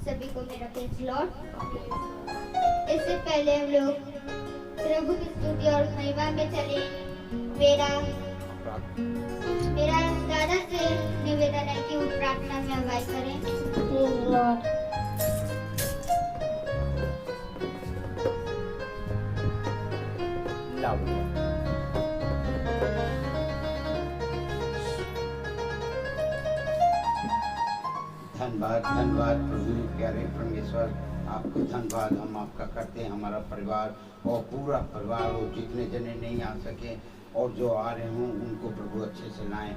सभी को मेरा प्रेज़ लॉर्ड। इससे पहले हम लोग प्रभु की स्तुति और महिमा में चले। मेरा दादा से निवेदन है कि वो प्रार्थना में अगुवाई करें। Praise Lord. धन्यवाद धन्यवाद प्रभु प्यारे परमेश्वर, आपको धन्यवाद हम आपका करते हैं। हमारा परिवार और पूरा परिवार और जितने जने नहीं आ सके और जो आ रहे हों उनको प्रभु अच्छे से लाएं।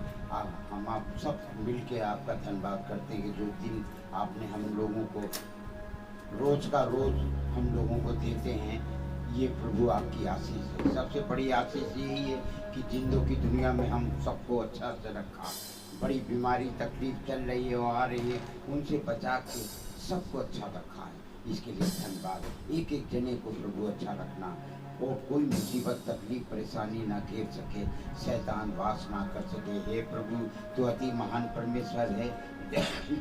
हम आप सब मिल के आपका धन्यवाद करते हैं कि जो दिन आपने हम लोगों को रोज का रोज हम लोगों को देते हैं, ये प्रभु आपकी आशीष है। सबसे बड़ी आशीष यही है कि जिंदों की दुनिया में हम सबको अच्छा से रखा। बड़ी बीमारी तकलीफ चल रही है और आ रही है, उनसे बचा के सबको अच्छा रखा है। इसके लिए धन्यवाद। एक एक जने को प्रभु अच्छा रखना और कोई मुसीबत तकलीफ परेशानी ना घेर सके, शैतान वास ना कर सके। हे प्रभु, तो अति महान परमेश्वर है,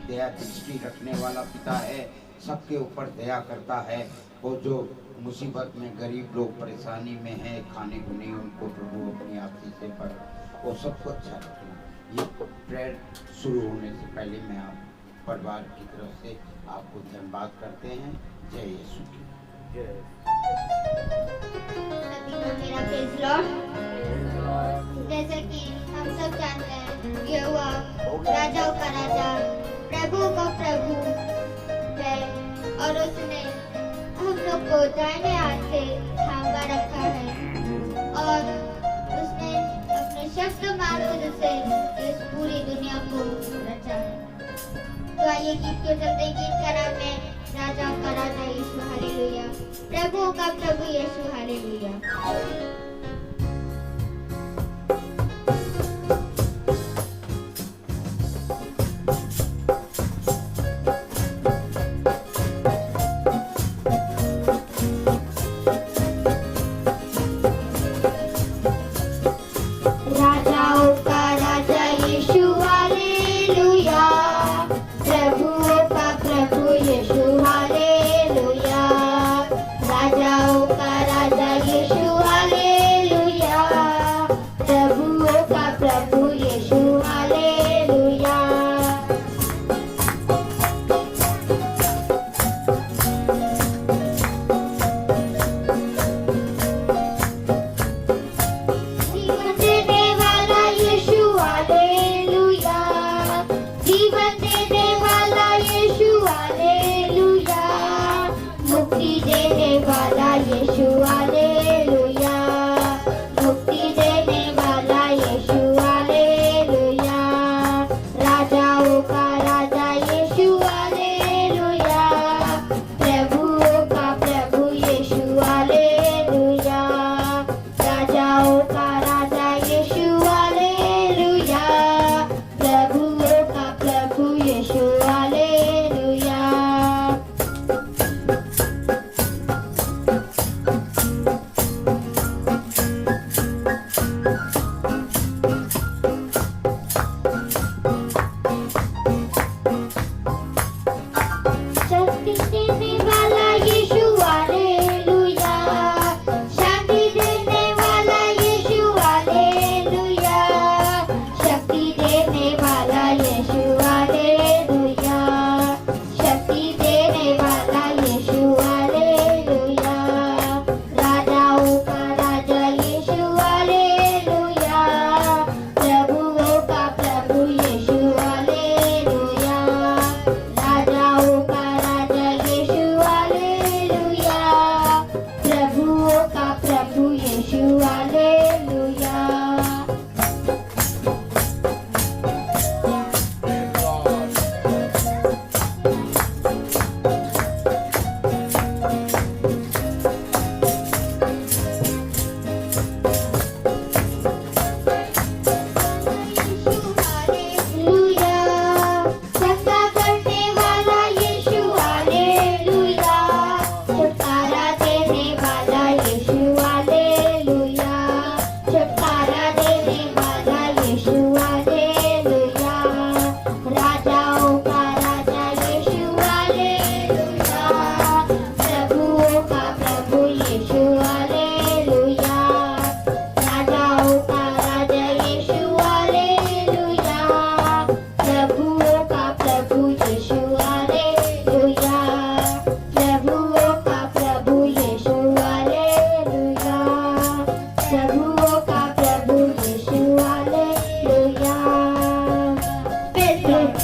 दया दृष्टि रखने वाला पिता है, सबके ऊपर दया करता है। और जो मुसीबत में गरीब लोग परेशानी में हैं, खाने को नहीं, उनको प्रभु अपनी आशीष से पर और सबको अच्छा रखना। ये प्रेयर शुरू होने से पहले मैं आप परिवार की तरफ से आपको धन्यवाद करते हैं। जय यीशु की जय। सभी को मेरा प्रेज़ लॉर्ड। जैसे कि हम सब जानते हैं, यहोवा राजाओं का राजा, प्रभुओं का प्रभु है और उसने हम लोग को दाहिने हाथ से थामा रखा है और उसने अपने शब्द मार्ग से इस पूरी दुनिया को रचा है। तो आइए गीत को चलते गीत का नाम है राजाओं का राजा यीशु हालेलुया, प्रभुओं का प्रभु Yeshu hallelujah.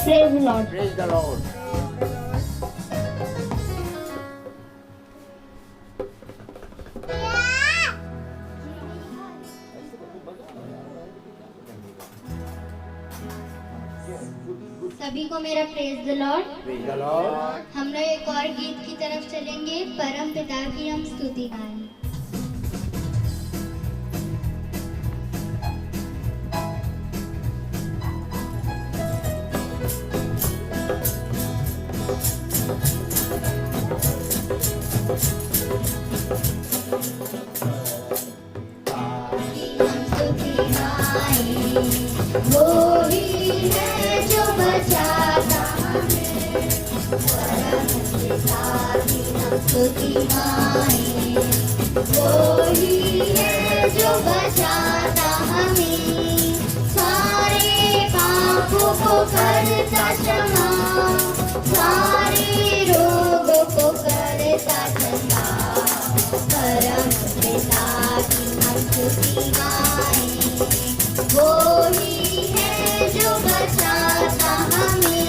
Praise the Lord. Praise the Lord. सभी को मेरा praise the Lord. Praise the Lord. हम लोग एक और गीत की तरफ चलेंगे, परम पिता की हम स्तुति गाएंगे। हम स्तुति गाएं, वो ही है जो बचाता हमें। परम पिता की हम स्तुति गाएं, वो ही है जो बचाता हमें। सारे पापों को करता क्षमा, सारे रोगों को करता चंगा। परम पिता की हम स्तुति गाएं, वो ही है जो बचाता हमें।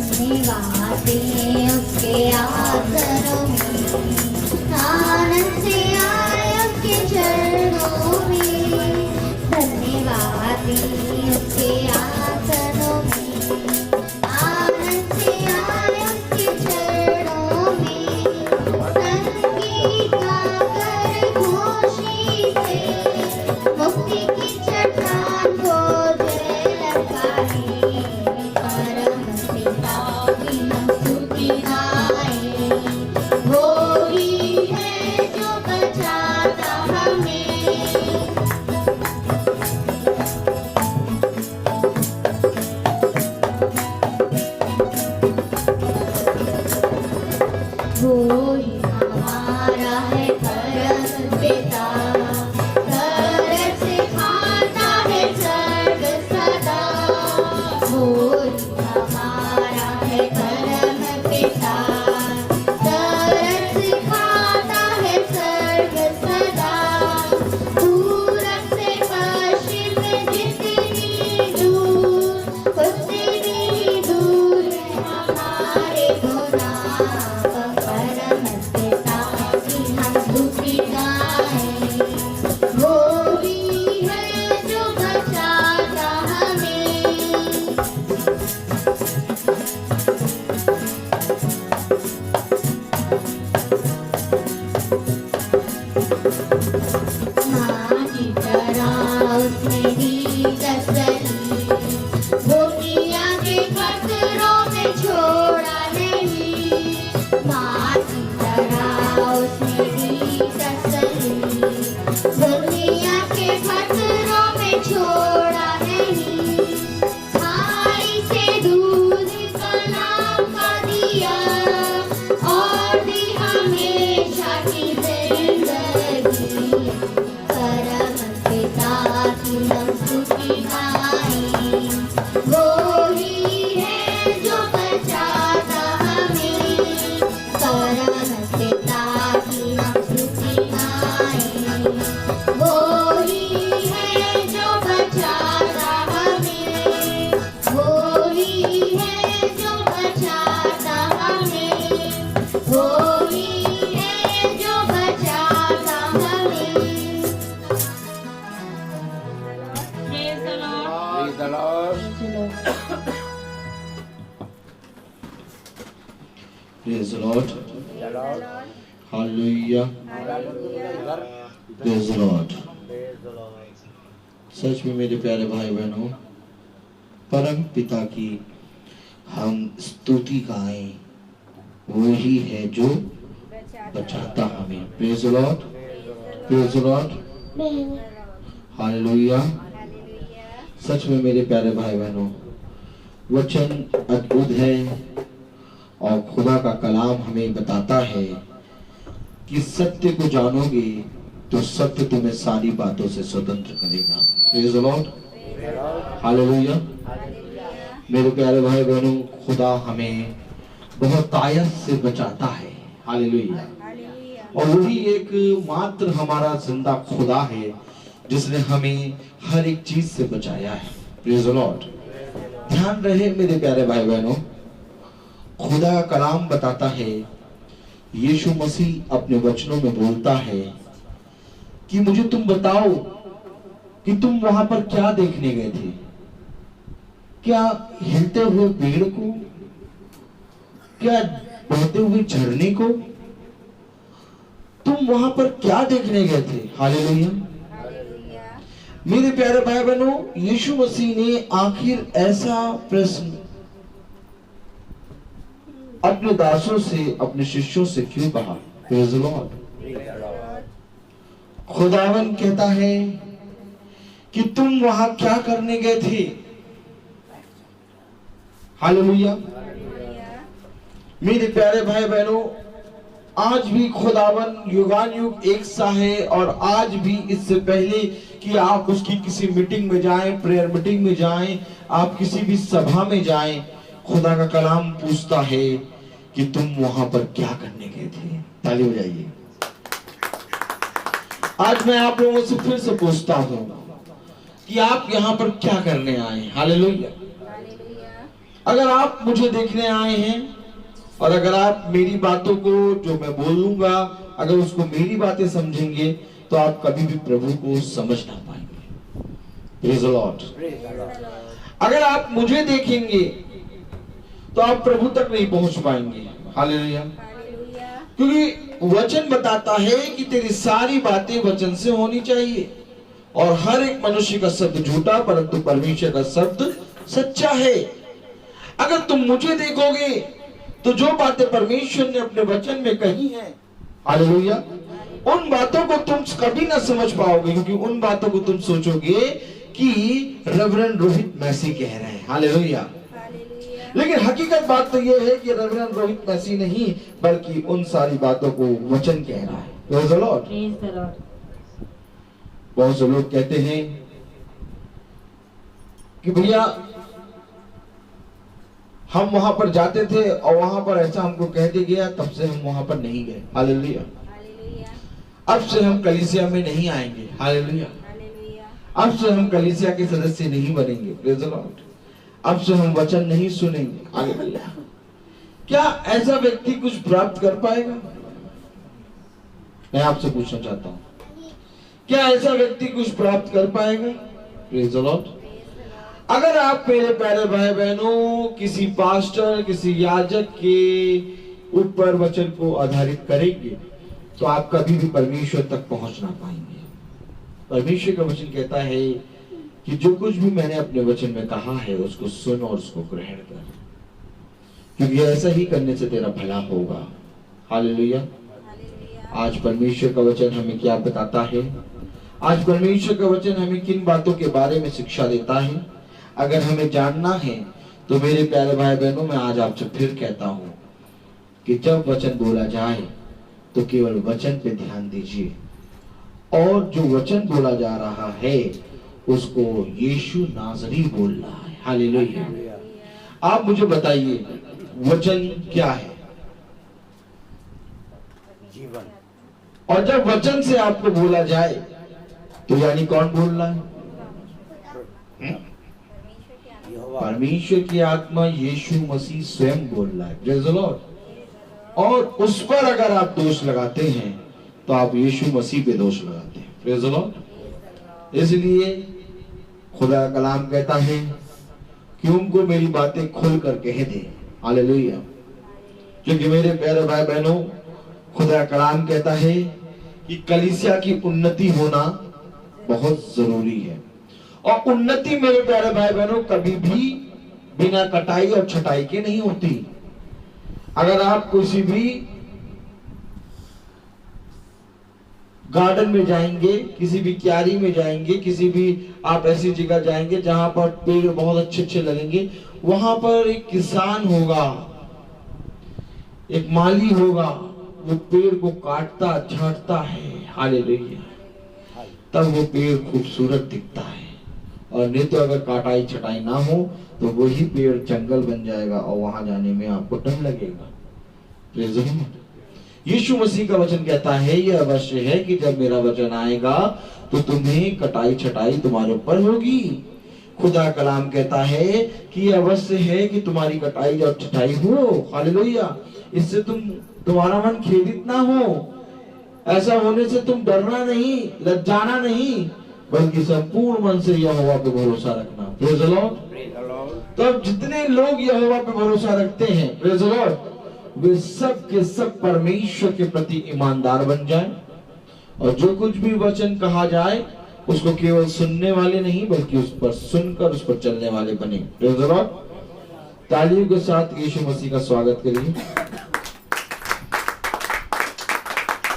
धन्यवाद दें उसके आसनों में, आनंद से आए उसके चरणों में। धन्यवाद दें उसके आसनों में, आनंद से आए उसके चरणों में। संगीत गाकर खुशी से मुक्ति की चट्टान को जय ललकारे। परम पिता की हम स्तुति गाएं, वो ही है जो बचाता हमें। वो ही हमारा है परम पिता, तरस खाता है सर्व सदा। वो ही हमारा है परम पिता, तरस खाता है सर्व सदा। पूरब से पश्चिम जितनी दूर, उतनी दूर है हमारे गुनाह। परम पिता की हम स्तुति गाएं, वो ही है जो बचाता हमें। माँ की तरह उसने दी तसल्ली, वो किया के पत्थरों में छोड़ा नहीं। माँ की तरह उसने दी तसल्ली, वो किया के पत्थरों में छोड़ा नहीं। खाई से दूध का नाम का दिया, और दी हमेशा की जिंदगी। परम पिता की हम स्तुति गाएं, वो ही है जो बचाता हमें। परम पिता की हम स्तुति गाएं, वो ही है जो बचाता हमें। वो ही है जो बचाता हमें। वो ही है जो बचाता हमें। Praise the Lord. Praise the Lord. The Lord. Hallelujah. Praise the Lord. Praise the Lord. सच में मेरे प्यारे भाई बहनों, परम पिता की हम स्तुति गाएं, वो ही है जो बचाता हमें। Praise the Lord. Praise the Lord. Hallelujah. सच में मेरे प्यारे भाई बहनों, वचन अद्भुत है और खुदा का कलाम हमें बताता है कि सत्य को जानोगे तो सत्य तुम्हें सारी बातों से स्वतंत्र करेगा। Praise the Lord. हालेलुया। मेरे प्यारे भाई बहनों, खुदा हमें बहुत तायत से बचाता है। हालेलुया। और वही एक मात्र हमारा जिंदा खुदा है जिसने हमें हर एक चीज से बचाया है। Praise the Lord. ध्यान रहे मेरे प्यारे भाई बहनों, खुदा का कलाम बताता है, यीशु मसीह अपने वचनों में बोलता है कि मुझे तुम बताओ कि तुम वहां पर क्या देखने गए थे। क्या हिलते हुए पेड़ को? क्या बहते हुए झरने को? तुम वहां पर क्या देखने गए थे? हालेलुया। मेरे प्यारे भाई बहनों, यीशु मसीह ने आखिर ऐसा प्रश्न अपने दासों से, अपने शिष्यों से क्यों कहा? Praise the Lord. खुदावन कहता है कि तुम वहां क्या करने गए थे? हालेलुया। मेरे प्यारे भाई बहनों, आज भी खुदावन युगान युग एक सा है और आज भी इससे पहले कि आप उसकी किसी मीटिंग में जाएं, प्रेयर मीटिंग में जाएं, आप किसी भी सभा में जाएं, खुदा का कलाम पूछता है कि तुम वहां पर क्या करने गए थे। ताली बजाइए। आज मैं आप लोगों से फिर से पूछता हूं कि आप यहां पर क्या करने आए हैं? हालेलुया। अगर आप मुझे देखने आए हैं और अगर आप मेरी बातों को जो मैं बोलूंगा, अगर उसको मेरी बातें समझेंगे, तो आप कभी भी प्रभु को समझ ना पाएंगे। Praise the Lord. अगर आप मुझे देखेंगे तो आप प्रभु तक नहीं पहुंच पाएंगे। हालेलुया। क्योंकि वचन बताता है कि तेरी सारी बातें वचन से होनी चाहिए और हर एक मनुष्य का शब्द झूठा परंतु परमेश्वर का शब्द सच्चा है। अगर तुम मुझे देखोगे तो जो बातें परमेश्वर ने अपने वचन में कही हैं, हालेलुया, उन बातों को तुम कभी ना समझ पाओगे, क्योंकि उन बातों को तुम सोचोगे कि रेवरेंड रोहित मैसी कह रहे हैं। हालेलुया। लेकिन हकीकत बात तो यह है कि रेवरेंड रोहित मैसी नहीं, बल्कि उन सारी बातों को वचन कह रहा है। Praise the Lord. बहुत से लोग कहते हैं कि भैया हम वहां पर जाते थे और वहां पर ऐसा हमको कह दिया गया, तब से हम वहां पर नहीं गए। हालेलुया। अब से हम कलीसिया में नहीं आएंगे। हालेलुया। अब से हम कलीसिया के सदस्य नहीं बनेंगे। Praise the Lord. अब से हम वचन नहीं सुनेंगे। हालेलुया। क्या ऐसा व्यक्ति कुछ प्राप्त कर पाएगा? मैं आपसे पूछना चाहता हूं, क्या ऐसा व्यक्ति कुछ प्राप्त कर पाएगा? Praise the Lord. अगर आप मेरे प्यारे भाई बहनों किसी पास्टर, किसी याजक के ऊपर वचन को आधारित करेंगे तो आप कभी भी परमेश्वर तक पहुंच ना पाएंगे। परमेश्वर का वचन कहता है कि जो कुछ भी मैंने अपने वचन में कहा है उसको सुन और उसको ग्रहण कर, क्योंकि ऐसा ही करने से तेरा भला होगा। हालेलुया। आज परमेश्वर का वचन हमें क्या बताता है? आज परमेश्वर का वचन हमें किन बातों के बारे में शिक्षा देता है? अगर हमें जानना है तो मेरे प्यारे भाई बहनों, मैं आज आपसे फिर कहता हूं कि जब वचन बोला जाए तो केवल वचन पे ध्यान दीजिए, और जो वचन बोला जा रहा है उसको यीशु नाज़री बोल रहा है। हालेलुया। आप मुझे बताइए वचन क्या है? जीवन। और जब वचन से आपको बोला जाए तो यानी कौन बोल रहा है? परमेश्वर की आत्मा यीशु मसीह स्वयं बोल रहा है। Praise the Lord. और उस पर अगर आप दोष लगाते हैं तो आप यीशु मसीह पे दोष लगाते हैं। Praise the Lord. इसलिए खुदा का कलाम कहता है कि उनको मेरी बातें खुल कर कह दे। हालेलुया। क्योंकि मेरे प्यारे भाई बहनों, खुदा का कलाम कहता है कि कलीसिया की उन्नति होना बहुत जरूरी है, और उन्नति मेरे प्यारे भाई बहनों कभी भी बिना कटाई और छटाई के नहीं होती। अगर आप किसी भी गार्डन में जाएंगे, किसी भी क्यारी में जाएंगे, किसी भी आप ऐसी जगह जाएंगे जहां पर पेड़ बहुत अच्छे अच्छे लगेंगे, वहां पर एक किसान होगा, एक माली होगा, वो पेड़ को काटता छांटता है। हालेलुया। तब वो पेड़ खूबसूरत दिखता है, और नहीं तो अगर काटाई छटाई ना हो तो वही पेड़ जंगल बन जाएगा और वहां जाने में आपको डर लगेगा। Praise the Lord. यीशु मसीह का वचन कहता है यह अवश्य है कि जब मेरा वचन आएगा तो तुम्हें कटाई छटाई तुम्हारे ऊपर होगी। खुदा कलाम कहता है कि यह अवश्य है कि तुम्हारी कटाई और छटाई हो। हालेलुया। इससे तुम्हारा मन खेदित ना हो। ऐसा होने से तुम डरना नहीं, लज्जाना नहीं, बल्कि संपूर्ण मन से यहोवा पे भरोसा रखना। Praise the Lord. तो अब जितने लोग यहोवा पे भरोसा रखते हैं, प्रेज़ द लॉर्ड, वे सब के सब परमेश्वर के प्रति ईमानदार बन जाएं और जो कुछ भी वचन कहा जाए उसको केवल सुनने वाले नहीं बल्कि उस पर सुनकर उस पर चलने वाले बने। Praise the Lord. तालियों के साथ यीशु मसीह का स्वागत करिए।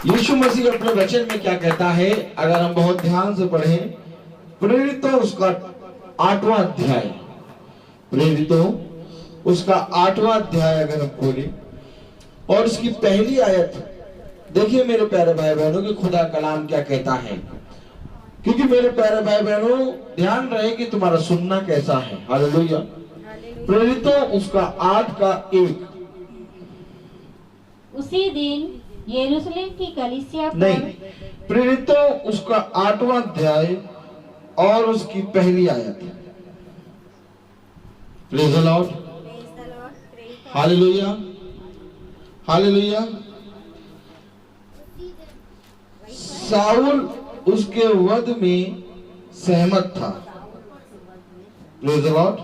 यीशु मसीह अपने वचन में क्या कहता है, अगर हम बहुत ध्यान से पढ़ें, प्रेरितों उसका 8वां अध्याय, प्रेरितों उसका 8वां अध्याय अगर हम खोलें और उसकी पहली आयत देखिए मेरे प्यारे भाई बहनों कि खुदा कलाम क्या कहता है। क्योंकि मेरे प्यारे भाई बहनों ध्यान रहे कि तुम्हारा सुनना कैसा है। हालेलुया। प्रेरितों उसका 8:1। उसी दिन यरूशलेम की कलीसिया पर नहीं, प्रेरितों उसका 8वां अध्याय और उसकी पहली आयत। Praise the Lord. Hallelujah. Hallelujah. Saul उसके वध में सहमत था। Praise the Lord.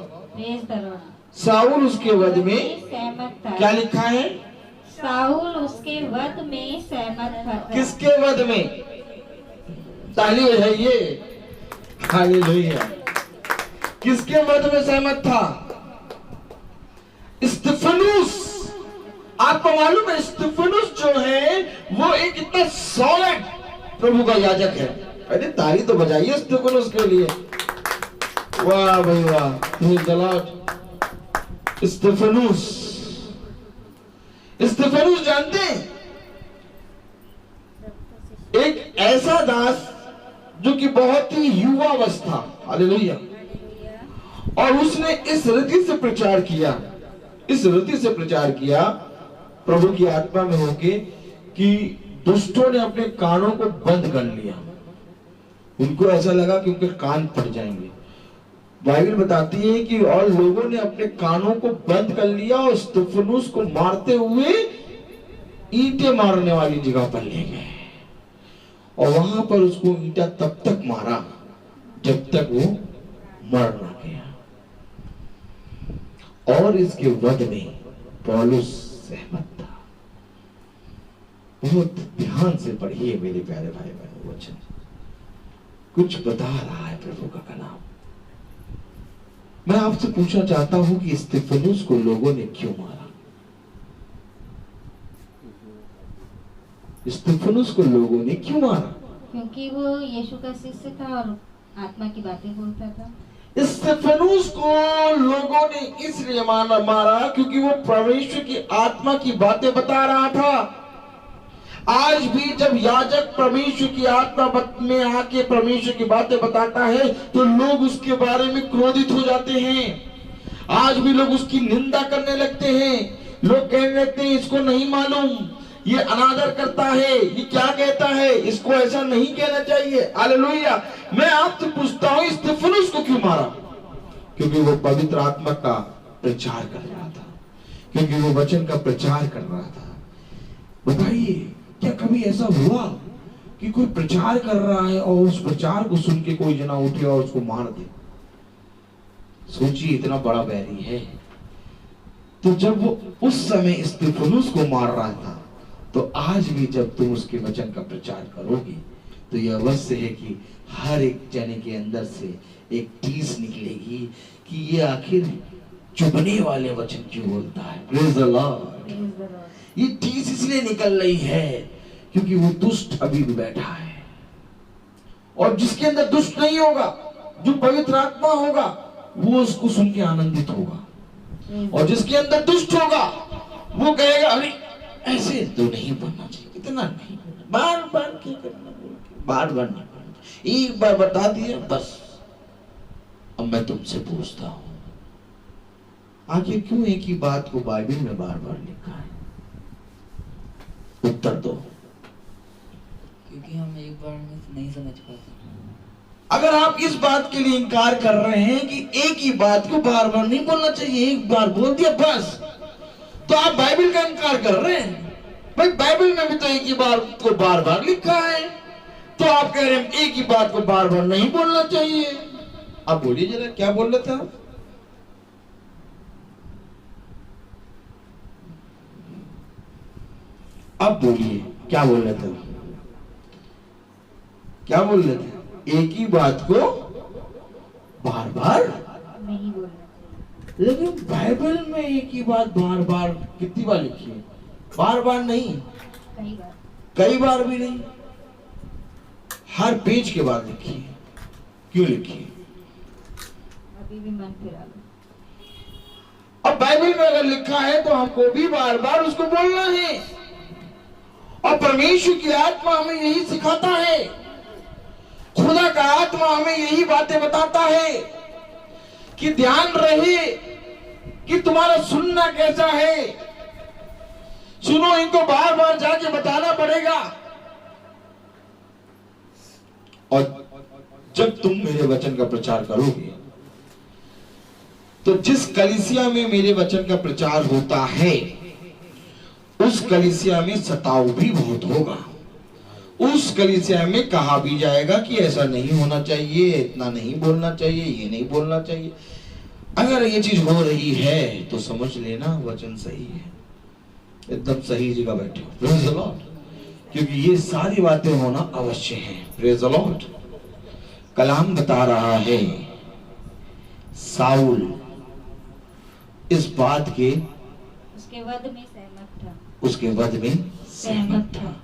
साउल उसके वध में सहमत था। क्या लिखा है? साउल उसके वध में सहमत था। किसके वध में? ताली बजाइए। हालेलुया। किसके वध में सहमत था? स्तिफनुस। आपको मालूम है स्तिफनुस जो है वो एक इतना सॉलिड प्रभु का याजक है। अरे ताली तो बजाइए स्तिफनुस के लिए। वाह भाई वाह। Praise the Lord. स्तिफनुस जानते हैं, एक ऐसा दास जो कि बहुत ही युवावस्था, हालेलुया, और उसने इस रीति से प्रचार किया, इस रीति से प्रचार किया प्रभु की आत्मा में होके कि दुष्टों ने अपने कानों को बंद कर लिया। उनको ऐसा लगा कि उनके कान फट जाएंगे। बाइबल बताती है कि और लोगों ने अपने कानों को बंद कर लिया और स्तिफनुस को मारते हुए ईंटें मारने वाली जगह पर ले गए और वहां पर उसको ईंटा तब तक मारा जब तक वो मर ना गया। और इसके वध में पौलुस सहमत था। बहुत ध्यान से पढ़िए मेरे प्यारे भाई बहनों, वचन कुछ बता रहा है प्रभु का कलाम। मैं आपसे पूछना चाहता हूं कि स्तिफनुस को लोगों ने क्यों मारा? स्तिफनुस को लोगों ने क्यों मारा? क्योंकि वो यीशु का शिष्य था और आत्मा की बातें बोलता था। स्तिफनुस को लोगों ने इसलिए मारा क्योंकि वो परमेश्वर की आत्मा की बातें बता रहा था। आज भी जब याजक परमेश्वर की आत्मा में आके परमेश्वर की बातें बताता है तो लोग उसके बारे में क्रोधित हो जाते हैं। आज भी लोग उसकी निंदा करने लगते हैं। लोग कहने लगते हैं इसको नहीं मालूम, ये अनादर करता है, ये क्या कहता है, इसको ऐसा नहीं कहना चाहिए। हालेलुया। मैं आपसे पूछता हूँ स्तिफनुस को क्यों मारा? क्योंकि वो पवित्र आत्मा का प्रचार कर रहा था, क्योंकि वो वचन का प्रचार कर रहा था। बताइए क्या कभी ऐसा हुआ कि कोई प्रचार कर रहा है और उस प्रचार को सुन के कोई जना उठे और उसको मार दे? सोचिए, इतना बड़ा बैरी है। तो जब वो उस समय स्तिफनुस को मार रहा था तो आज भी जब तुम उसके वचन का प्रचार करोगे तो यह अवश्य है कि हर एक जने के अंदर से एक टीस निकलेगी कि ये आखिर चुभने वाले वचन क्यों बोलता है। Praise the Lord. ये टीस इसलिए निकल रही है क्योंकि वो दुष्ट अभी भी बैठा है, और जिसके अंदर दुष्ट नहीं होगा, जो पवित्र आत्मा होगा, वो उसको सुन के आनंदित होगा, और जिसके अंदर दुष्ट होगा वो कहेगा अरे ऐसे तो नहीं बनना चाहिए, इतना नहीं, बार बार क्या करना, बार बार नहीं करना, एक बार बता दिया बस। अब मैं तुमसे पूछता हूं, आखिर क्यों एक ही बात को बाइबल में बार बार लिखा है? उत्तर दो। क्योंकि हम एक बार में नहीं समझ पाते। अगर आप इस बात के लिए इनकार कर रहे हैं कि एक ही बात को बार बार नहीं बोलना चाहिए, एक बार बोल दिया बस, तो आप बाइबल का इनकार कर रहे हैं। भाई बाइबल में भी तो एक ही बात को बार बार लिखा है, तो आप कह रहे हैं एक ही बात को बार बार नहीं बोलना चाहिए। आप बोलिए जरा, क्या बोल रहे थे आप? अब बोलिए, क्या बोल रहे थे? क्या बोल रहे थे? एक ही बात को बार बार नहीं बोलना चाहिए। लेकिन बाइबल में एक ही बात बार बार कितनी बार लिखी है? बार बार नहीं, कई बार। कई बार भी नहीं, हर पेज के बाद लिखी है। क्यों लिखी है? अभी भी मन फिरा लो। अब बाइबल में अगर लिखा है तो हमको भी बार बार उसको बोलना है। और परमेश्वर की आत्मा हमें यही सिखाता है, खुदा का आत्मा हमें यही बातें बताता है कि ध्यान रहे कि तुम्हारा सुनना कैसा है। सुनो, इनको बार बार जाके बताना पड़ेगा। और जब तुम मेरे वचन का प्रचार करोगे तो जिस कलीसिया में मेरे वचन का प्रचार होता है उस कलीसिया में सताव भी बहुत होगा। उस कलीसिया में कहा भी जाएगा कि ऐसा नहीं होना चाहिए, इतना नहीं बोलना चाहिए, ये नहीं बोलना चाहिए। अगर ये चीज हो रही है तो समझ लेना वचन सही है, एकदम सही जगह बैठे हो। Praise the Lord. क्योंकि ये सारी बातें होना अवश्य है। Praise the Lord. कलाम बता रहा है साउल इस बात के उसके वध में सहमत था। उसके वध में सहमत था।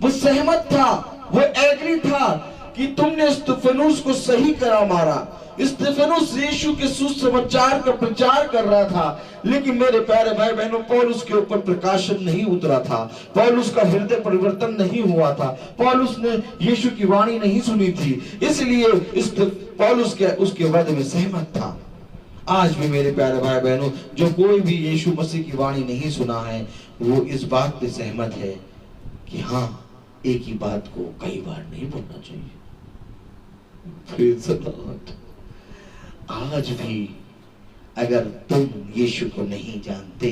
वो सहमत था, वो एग्री था कि तुमने स्तिफनुस को सही करा मारा। स्तिफनुस यीशु के सुसमाचार का प्रचार कर रहा था, लेकिन मेरे प्यारे भाई बहनों, पौलुस के ऊपर प्रकाशन नहीं उतरा था, पौलुस का हृदय परिवर्तन नहीं हुआ था, पौलुस ने यीशु की वाणी नहीं सुनी थी, इसलिए पौलुस के उसके वध में सहमत था। आज भी मेरे प्यारे भाई बहनों, जो कोई भी यीशु मसीह की वाणी नहीं सुना है वो इस बात पे सहमत है कि हाँ, एक ही बात को कई बार नहीं बोलना चाहिए। Praise the Lord। आज भी अगर तुम यीशु को नहीं जानते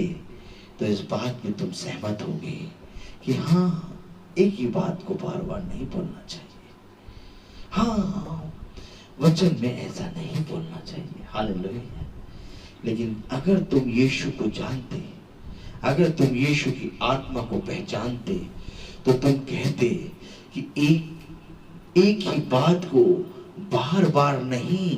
तो इस बात में तुम सहमत होगे कि हाँ, एक ही बात को बार बार नहीं बोलना चाहिए। हाँ, वचन में ऐसा नहीं बोलना चाहिए। हालेलुया। लेकिन अगर तुम यीशु को जानते, अगर तुम यीशु की आत्मा को पहचानते तो तुम कहते कि एक ही बात को बार बार नहीं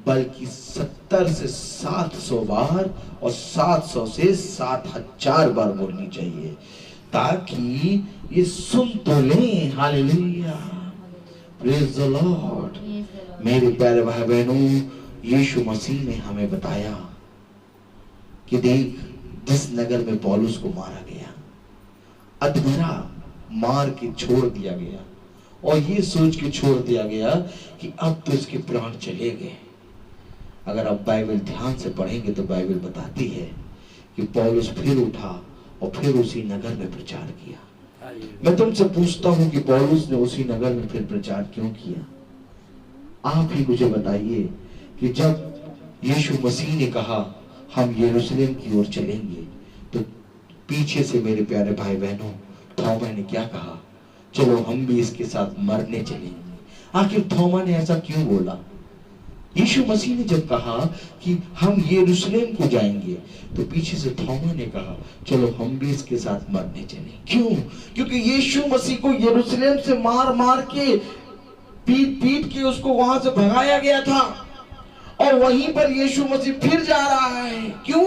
बल्कि 70 से 700 बार और 700 से 7000 बार बोलनी चाहिए, ताकि ये सुन तो लें। हालेलुया। Praise the Lord. मेरे प्यारे भाई बहनों, यीशु मसीह ने हमें बताया कि देख, जिस नगर में पौलुस को मारा गया, अधमरा मार के छोड़ दिया गया और ये सोच के छोड़ दिया गया कि अब तो इसके प्राण चले गए। अगर आप बाइबल ध्यान से पढ़ेंगे तो बाइबल बताती है कि पौलुस फिर उठा और फिर उसी नगर में प्रचार किया। मैं तुमसे पूछता हूं कि पौलुस ने उसी नगर में फिर प्रचार क्यों किया? आप ही मुझे बताइए कि जब यीशु मसीह ने कहा हम यरूशलेम की ओर चलेंगे तो पीछे से मेरे प्यारे भाई बहनों, थोमा ने क्या कहा? चलो हम भी इसके साथ मरने चलेंगे। आखिर थोमा ने ऐसा क्यों बोला? यीशु मसीह ने जब कहा कि हम यरूशलेम को जाएंगे तो पीछे से थोमा ने कहा चलो हम भी इसके साथ मरने चलें। क्यों? क्योंकि यीशु मसीह को यरूशलेम से मार मार के पीट पीट के उसको वहां से भगाया गया था और वहीं पर यीशु मसीह फिर जा रहा है। क्यों?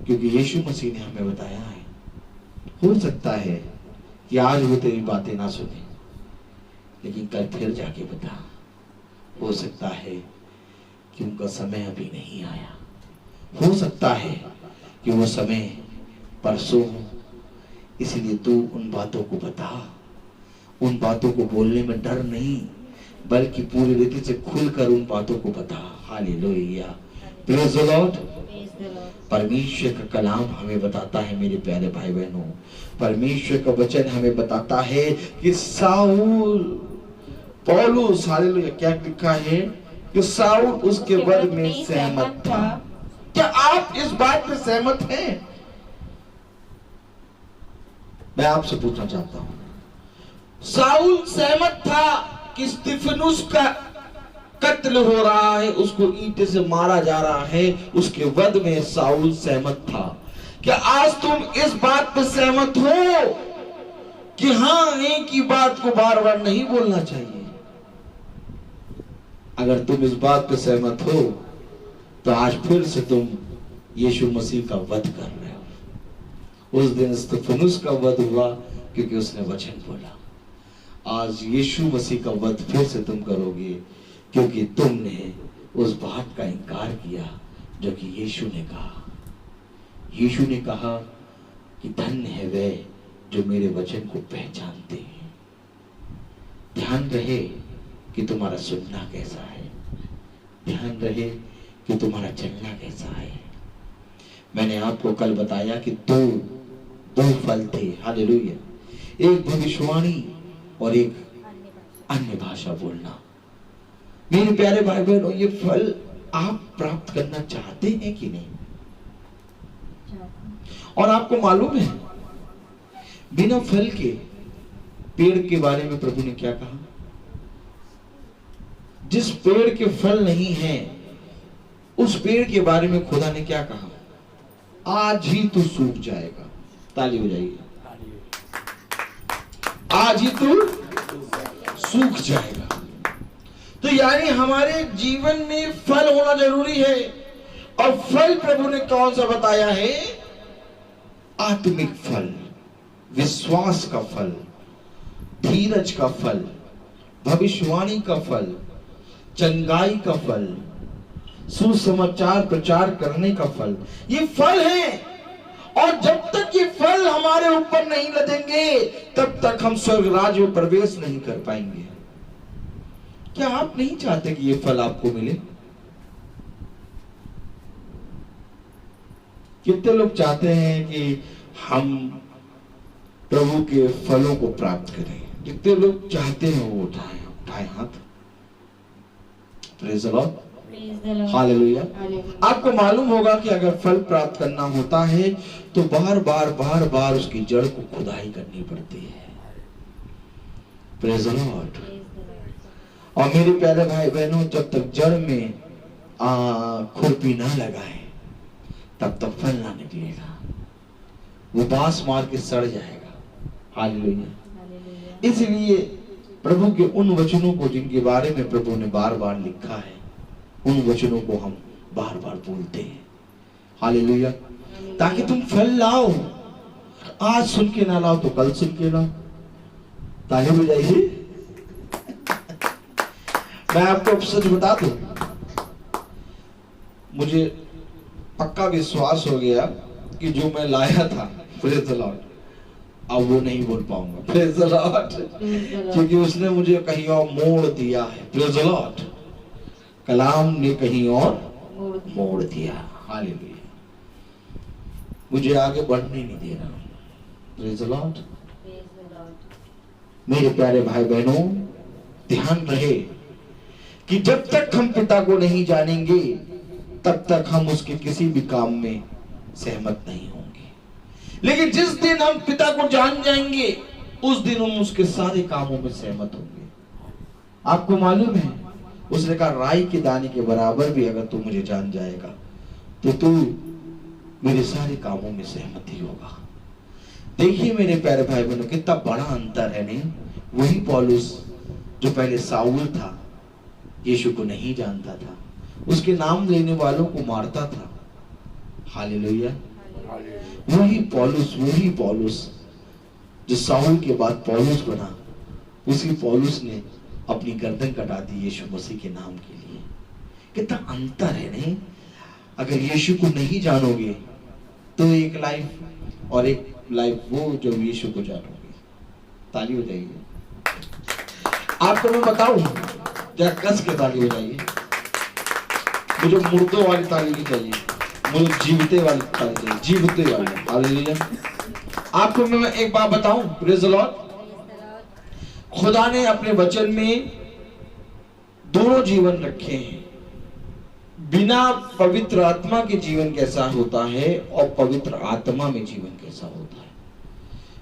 क्योंकि यीशु मसीह ने हमें बताया है, हो सकता है कि आज वो तेरी बातें ना सुने, लेकिन कल फिर जाके बता। हो सकता है कि उनका समय अभी नहीं आया, हो सकता है कि वो समय परसों हो, इसलिए तू उन बातों को बता। उन बातों को बोलने में डर नहीं, बल्कि पूरी रीति से खुलकर उन बातों को बता। Hallelujah. Praise the Lord. Praise the Lord. परमेश्वर का कलाम हमें बताता है मेरे प्यारे भाई बहनों, परमेश्वर का वचन हमें बताता है कि साउल पौलुस, हालेलुया, क्या लिखा है कि साउल उसके वध में सहमत था। क्या आप इस बात में सहमत हैं? मैं आपसे पूछना चाहता हूं, साउल सहमत था कि स्तिफनुस का कत्ल हो रहा है, उसको ईंटे से मारा जा रहा है, उसके वध में साउल सहमत था। क्या आज तुम इस बात पर सहमत हो कि हाँ, एक ही बात को बार बार नहीं बोलना चाहिए? अगर तुम इस बात पर सहमत हो तो आज फिर से तुम यीशु मसीह का वध कर रहे हो। उस दिन स्तिफनुस का वध हुआ क्योंकि उसने वचन बोला। आज यीशु मसीह का वध फिर से तुम करोगे क्योंकि तुमने उस बात का इनकार किया जो कि यीशु ने कहा। यीशु ने कहा कि धन्य है वे जो मेरे वचन को पहचानते हैं। ध्यान रहे कि तुम्हारा सुनना कैसा है, ध्यान रहे कि तुम्हारा चलना कैसा है। मैंने आपको कल बताया कि दो फल थे, हालेलुया, एक भविष्यवाणी और एक अन्य भाषा बोलना। मेरे प्यारे भाई बहनों, ये फल आप प्राप्त करना चाहते हैं कि नहीं? और आपको मालूम है बिना फल के पेड़ के बारे में प्रभु ने क्या कहा? जिस पेड़ के फल नहीं है उस पेड़ के बारे में खुदा ने क्या कहा? आज ही तू सूख जाएगा। ताली हो जाएगी। आज ही तू सूख जाएगा। तो यानी हमारे जीवन में फल होना जरूरी है। और फल प्रभु ने कौन सा बताया है? आत्मिक फल, विश्वास का फल, धीरज का फल, भविष्यवाणी का फल, चंगाई का फल, सुसमाचार प्रचार करने का फल। ये फल है। और जब तक ये फल हमारे ऊपर नहीं लगेंगे तब तक हम स्वर्ग राज्य में प्रवेश नहीं कर पाएंगे। क्या आप नहीं चाहते कि ये फल आपको मिले? कितने लोग चाहते हैं कि हम प्रभु के फलों को प्राप्त करें? कितने लोग चाहते हैं वो उठाएं हाथ। Praise the Lord, hallelujah. आपको मालूम होगा कि अगर फल प्राप्त करना होता है तो बार बार उसकी जड़ को खुदाई करनी पड़ती है। Praise the Lord. और मेरे प्यारे भाई बहनों, जब तक जड़ में खुरपी ना लगाए तब तक फल ना निकलेगा। वो बांस मार के सड़ जाएगा। हालेलुया। इसलिए प्रभु के उन वचनों को जिनके बारे में प्रभु ने बार बार लिखा है, उन वचनों को हम बार बार बोलते हैं। हालेलुया। ताकि तुम फल लाओ। आज सुन के ना लाओ तो कल सुन के लाओ। ताली बजाइए। मैं आपको सच बता दूं, मुझे पक्का विश्वास हो गया कि जो मैं लाया था, प्रेज़ द लॉर्ड, अब वो नहीं बोल पाऊंगा। Praise the Lord. क्योंकि उसने मुझे कहीं और मोड़ दिया है। Praise the Lord. कलाम ने कहीं और मोड़ दिया। हालेलुया। मुझे आगे बढ़ने नहीं दे रहा। Praise the Lord. मेरे प्यारे भाई बहनों, ध्यान रहे कि जब तक हम पिता को नहीं जानेंगे तब तक हम उसके किसी भी काम में सहमत नहीं होंगे। लेकिन जिस दिन हम पिता को जान जाएंगे उस दिन हम उसके सारे कामों में सहमत होंगे। आपको मालूम है, उसने कहा राई के दाने के बराबर भी अगर तू मुझे जान जाएगा तो तू मेरे सारे कामों में सहमत ही होगा। देखिए मेरे प्यारे भाई बहनों, कितना बड़ा अंतर है। नहीं, वही पौलुस जो पहले साउल था, यीशु को नहीं जानता था, उसके नाम लेने वालों को मारता था। हालेलुया। वही पौलुस जो साउल के बाद पौलुस बना, उसी पौलुस ने अपनी गर्दन कटा दी यीशु मसीह के नाम के लिए। कितना अंतर है। नहीं, अगर यीशु को नहीं जानोगे तो एक लाइफ और एक लाइफ वो जो यीशु को जानोगे। ताली हो जाएगी। आपको मैं बताऊं, जरा कस के ताली हो जाइए। मुझे मुर्दों वाली ताली नहीं चाहिए, मुझे जीवते वाली ताली चाहिए, जीवते वाली। हालेलुया। आपको मैं एक बात बताऊं, प्रेज़ द लॉर्ड, खुदा ने अपने वचन में दोनों जीवन रखे हैं। बिना पवित्र आत्मा के जीवन कैसा होता है और पवित्र आत्मा में जीवन कैसा होता है।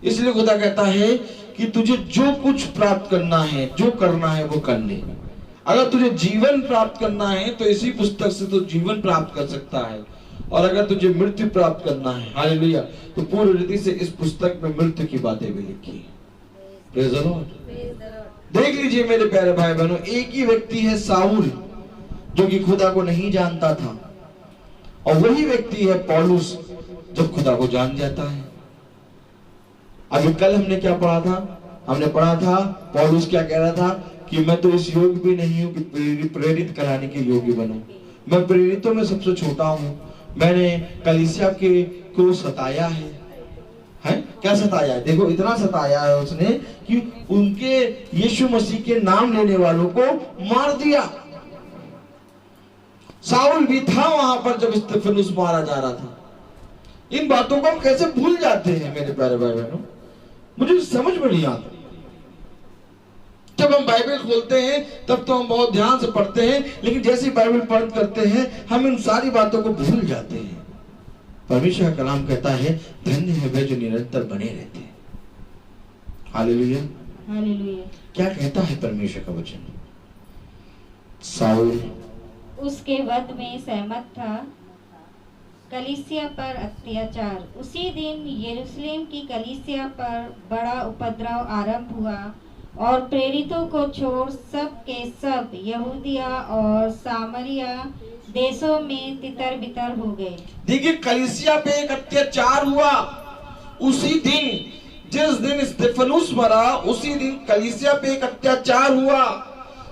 इसलिए खुदा कहता है कि तुझे जो कुछ प्राप्त करना है, जो करना है वो कर ले। अगर तुझे जीवन प्राप्त करना है तो इसी पुस्तक से तो जीवन प्राप्त कर सकता है, और अगर तुझे मृत्यु प्राप्त करना है, हालेलुया, तो पूरी रीति से इस पुस्तक में मृत्यु की बातें भी लिखी है। Praise the Lord. देख लीजिए मेरे प्यारे भाई बहनों, एक ही व्यक्ति है साउल जो कि खुदा को नहीं जानता था, और वही व्यक्ति है पौलुस जब खुदा को जान जाता है। अभी कल हमने क्या पढ़ा था? हमने पढ़ा था पौलुस क्या कह रहा था कि मैं तो इस योग्य भी नहीं हूं कि प्रेरित कराने के योग्य बनूं, मैं प्रेरितों में सबसे छोटा हूं, मैंने कलीसिया को सताया है। क्या सताया है? देखो इतना सताया है उसने कि उनके यीशु मसीह के नाम लेने वालों को मार दिया। साउल भी था वहां पर जब स्तिफनुस मारा जा रहा था। इन बातों को हम कैसे भूल जाते हैं मेरे प्यारे भाई बहनों, मुझे समझ में नहीं आता। जब हम बाइबल खोलते हैं तब तो हम बहुत ध्यान से पढ़ते हैं, लेकिन जैसे बाइबल पढ़ करते हैं हम इन सारी बातों को भूल जाते हैं। परमेश्वर का कलाम कहता है धन्य है वे जो निरंतर बने रहते हैं। Hallelujah, hallelujah. क्या कहता है परमेश्वर का वचन? साउल उसके वध में सहमत था, कलीसिया पर अत्याचार। उसी दिन यरूशलेम की कलीसिया पर बड़ा उपद्रव आरंभ हुआ और प्रेरितों को छोड़ सब के सब यहूदिया और सामरिया देशों में तितर बितर हो गए। देखिए कलीसिया पे एक अत्याचार हुआ उसी दिन, जिस दिन स्तिफनुस मरा उसी दिन कलीसिया पे एक अत्याचार हुआ।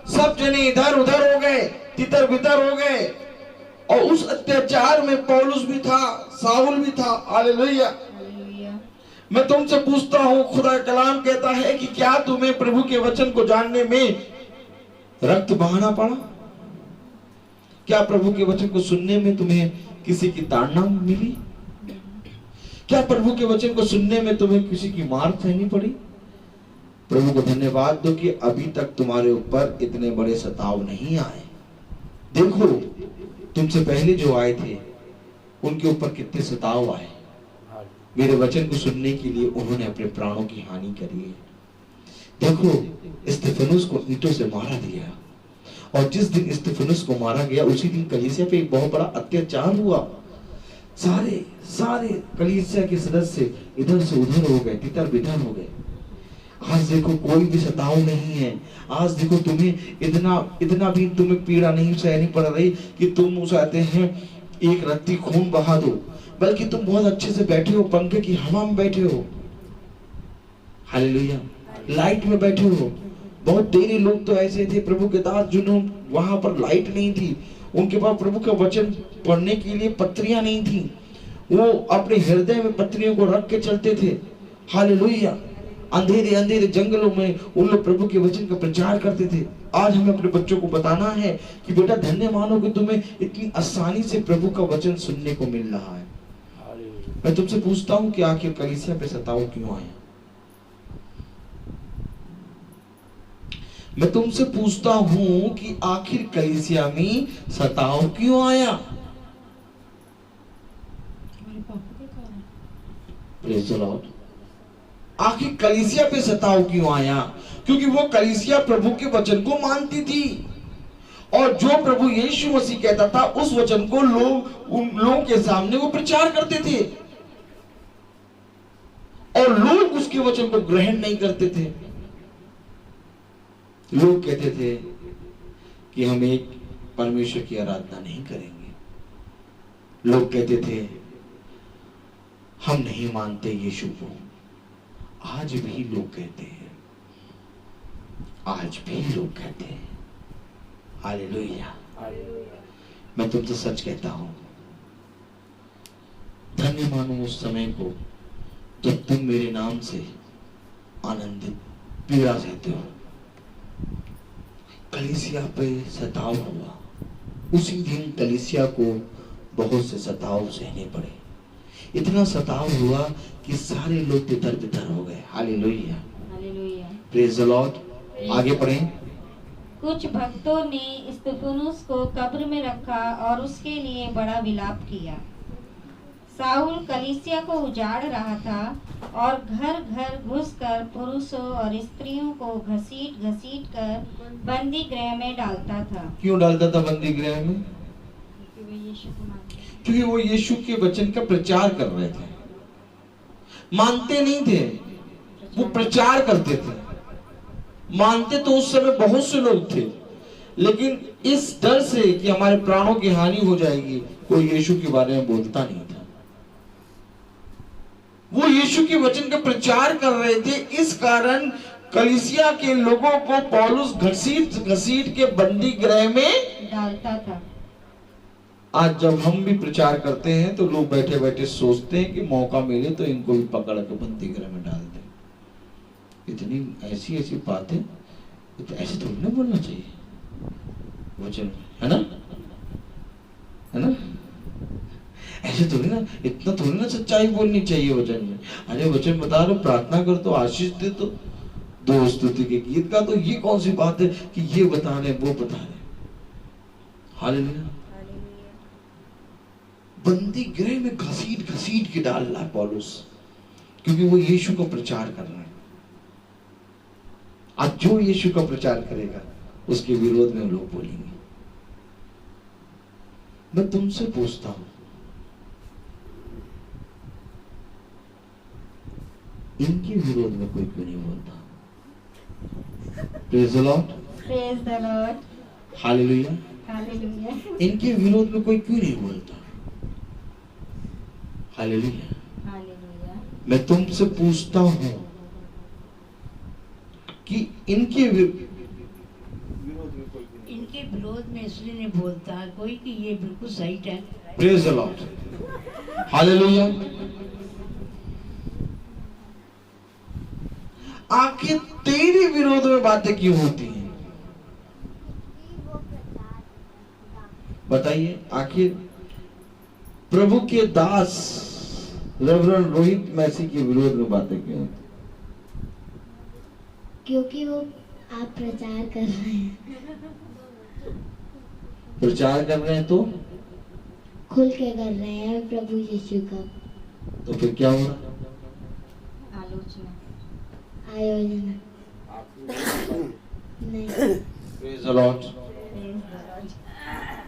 सब जने इधर उधर हो गए, तितर बितर हो गए, और उस अत्याचार में पौलुस भी था, साउल भी था। हालेलुया। मैं तुमसे पूछता हूं, खुदा का कलाम कहता है कि क्या तुम्हें प्रभु के वचन को जानने में रक्त बहाना पड़ा? क्या प्रभु के वचन को सुनने में तुम्हें किसी की ताड़ना मिली? क्या प्रभु के वचन को सुनने में तुम्हें किसी की मार सहनी पड़ी? प्रभु को धन्यवाद दो कि अभी तक तुम्हारे ऊपर इतने बड़े सताव नहीं आए। देखो तुमसे पहले जो आए थे उनके ऊपर कितने सताव आए। मेरे वचन को सुनने के लिए उन्होंने अपने प्राणों की हानि करी है। देखो स्तिफनुस को ईंटों से मारा दिया, और जिस दिन स्तिफनुस को मारा गया उसी दिन कलीसिया पे एक बहुत बड़ा अत्याचार हुआ। सारे कलीसिया के सदस्य इधर से उधर हो गए, तितर बितर हो गए। आज देखो कोई भी सताव नहीं है। आज देखो तुम्हें इतना भी तुम्हें पीड़ा नहीं सहनी पड़ रही कि तुम चाहते हैं एक रत्ती खून बहा दो, बल्कि तुम बहुत अच्छे से बैठे हो, पंखे की हवा में बैठे हो, हालेलुया, लाइट में बैठे हो। बहुत तेरे लोग तो ऐसे थे प्रभु के दास जिन्होंने वहां पर लाइट नहीं थी, उनके पास प्रभु का वचन पढ़ने के लिए पत्रियां नहीं थी, वो अपने हृदय में पत्रियों को रख के चलते थे। हालेलुया। अंधेरे अंधेरे जंगलों में उन लोग प्रभु के वचन का प्रचार करते थे। आज हमें अपने बच्चों को बताना है कि बेटा धन्य मानो कि तुम्हें इतनी आसानी से प्रभु का वचन सुनने को मिल रहा है। मैं तुमसे पूछता हूं कि आखिर कलीसिया पे सताव क्यों आया? मैं तुमसे पूछता हूं कि आखिर कलीसिया में सताव क्यों आया? Praise the Lord. आखिर कलीसिया पे सताव क्यों आया? क्योंकि वो कलीसिया प्रभु के वचन को मानती थी, और जो प्रभु यीशु मसीह कहता था उस वचन को उन लोगों के सामने वो प्रचार करते थे, और लोग उसके वचन को ग्रहण नहीं करते थे। लोग कहते थे कि हम एक परमेश्वर की आराधना नहीं करेंगे। लोग कहते थे हम नहीं मानते यीशु को। आज भी लोग कहते हैं, आज भी लोग कहते हैं। हालेलुया। मैं तुमसे सच कहता हूं, धन्य मानो उस समय को जब तुम मेरे नाम से आनंदित पीड़ा सहते हो। कलीसिया पे सताव हुआ, उसी दिन कलीसिया को बहुत से सताव सहने पड़े। इतना सताव हुआ कि सारे लोग तितर बितर हो गए। Hallelujah, hallelujah. Praise the Lord. आगे पढ़ें। कुछ भक्तों ने स्तिफनुस को कब्र में रखा और उसके लिए बड़ा विलाप किया। साउल कलीसिया को उजाड़ रहा था और घर घर घुसकर पुरुषों और स्त्रियों को घसीट घसीट कर बंदी गृह में डालता था। क्यों डालता था बंदी गृह में? क्योंकि वो यीशु के वचन का प्रचार कर रहे थे। मानते नहीं थे, वो प्रचार करते थे। मानते तो उस समय बहुत से लोग थे, लेकिन इस डर से कि हमारे प्राणों की हानि हो जाएगी, कोई यीशु के बारे में बोलता नहीं था। वो यीशु के वचन का प्रचार कर रहे थे, इस कारण कलीसिया के लोगों को पौलुस घसीट घसीट के बंदी गृह में डालता था। आज जब हम भी प्रचार करते हैं तो लोग बैठे बैठे सोचते हैं कि मौका मिले तो इनको भी पकड़ के बंदी गृह में डाल दें। इतनी ऐसी ऐसी बातें, तो ऐसे थोड़ी ना बोलना चाहिए वचन में, है ना? है ना? ऐसे थोड़ी ना, इतना थोड़ी ना सच्चाई बोलनी चाहिए वचन में। अरे वचन बता रहे, प्रार्थना कर तो, आशीष दे तो, दो स्तुति के गीत का, तो ये कौन सी बात है कि ये बता रहे वो बता रहे? हालेलुया। बंदी गृह में घसीट घसीट के डाल रहा है पौलुस, क्योंकि वो यीशु का प्रचार कर रहा है। आज जो यीशु का प्रचार करेगा उसके विरोध में लोग बोलेंगे। मैं तुमसे पूछता हूं, इनके विरोध में कोई क्यों नहीं बोलता? Praise the Lord, praise the Lord, hallelujah, hallelujah. इनके विरोध में कोई क्यों नहीं बोलता? Hallelujah, hallelujah. मैं तुमसे पूछता हूं कि इनके इनके विरोध में इसलिए नहीं बोलता कोई कि ये बिल्कुल सही है। Praise the Lord, hallelujah. आखिर तेरे विरोध में बातें क्यों होती हैं? बताइए, आखिर प्रभु के दास रेवरेंड रोहित मैसी के विरोध में बातें क्यों होती? क्योंकि वो आप प्रचार कर रहे हैं। प्रचार कर रहे हैं तो खुल के कर रहे हैं प्रभु यीशु का। तो फिर क्या हो रहा? आलोचना, आयोजना नहीं। Praise the Lord.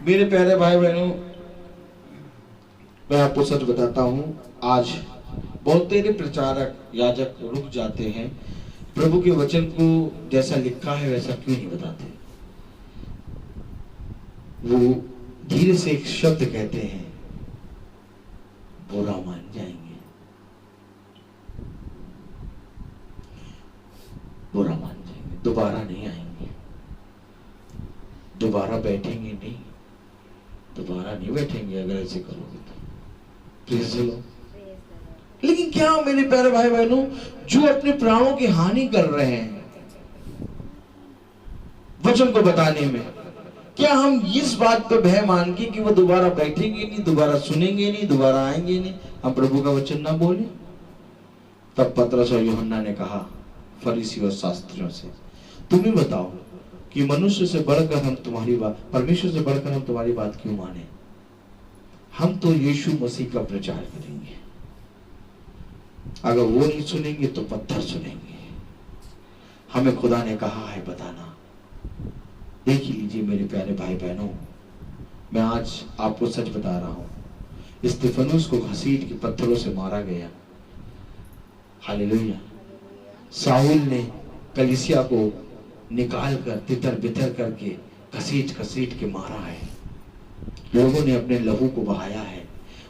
मेरे प्यारे भाई बहनों, मैं आपको सच बताता हूं, आज बहुत तेरे प्रचारक याजक रुक जाते हैं, प्रभु के वचन को जैसा लिखा है वैसा क्यों नहीं बताते। वो धीरे से एक शब्द कहते हैं, बुरा मान जाएंगे, बुरा मान जाएंगे, दोबारा नहीं आएंगे, दोबारा बैठेंगे नहीं, दोबारा नहीं बैठेंगे अगर ऐसे करोगे तो। प्लीज लो। लेकिन क्या मेरे प्यारे भाई बहनों, जो अपने प्राणों की हानि कर रहे हैं वचन को बताने में, क्या हम इस बात पे भय मान के कि वो दोबारा बैठेंगे नहीं, दोबारा सुनेंगे नहीं, दोबारा आएंगे नहीं, हम प्रभु का वचन ना बोले? तब पतरस और यूहन्ना ने कहा फरीसी और शास्त्रियों से, तुम ही बताओ कि मनुष्य से बढ़कर हम तुम्हारी बात, परमेश्वर से बढ़कर हम तुम्हारी बात क्यों माने? हम तो यीशु मसीह का प्रचार करेंगे, अगर वो नहीं सुनेंगे तो पत्थर सुनेंगे। हमें खुदा ने कहा है बताना। देख ही लीजिए मेरे प्यारे भाई बहनों, मैं आज आपको सच बता रहा हूं, स्तिफनुस को घसीट के पत्थरों से मारा गया। हालेलुया। साउल ने कलीसिया को निकाल कर तितर बितर करके घसीट घसीट के मारा है। लोगों ने अपने लहू को बहाया है।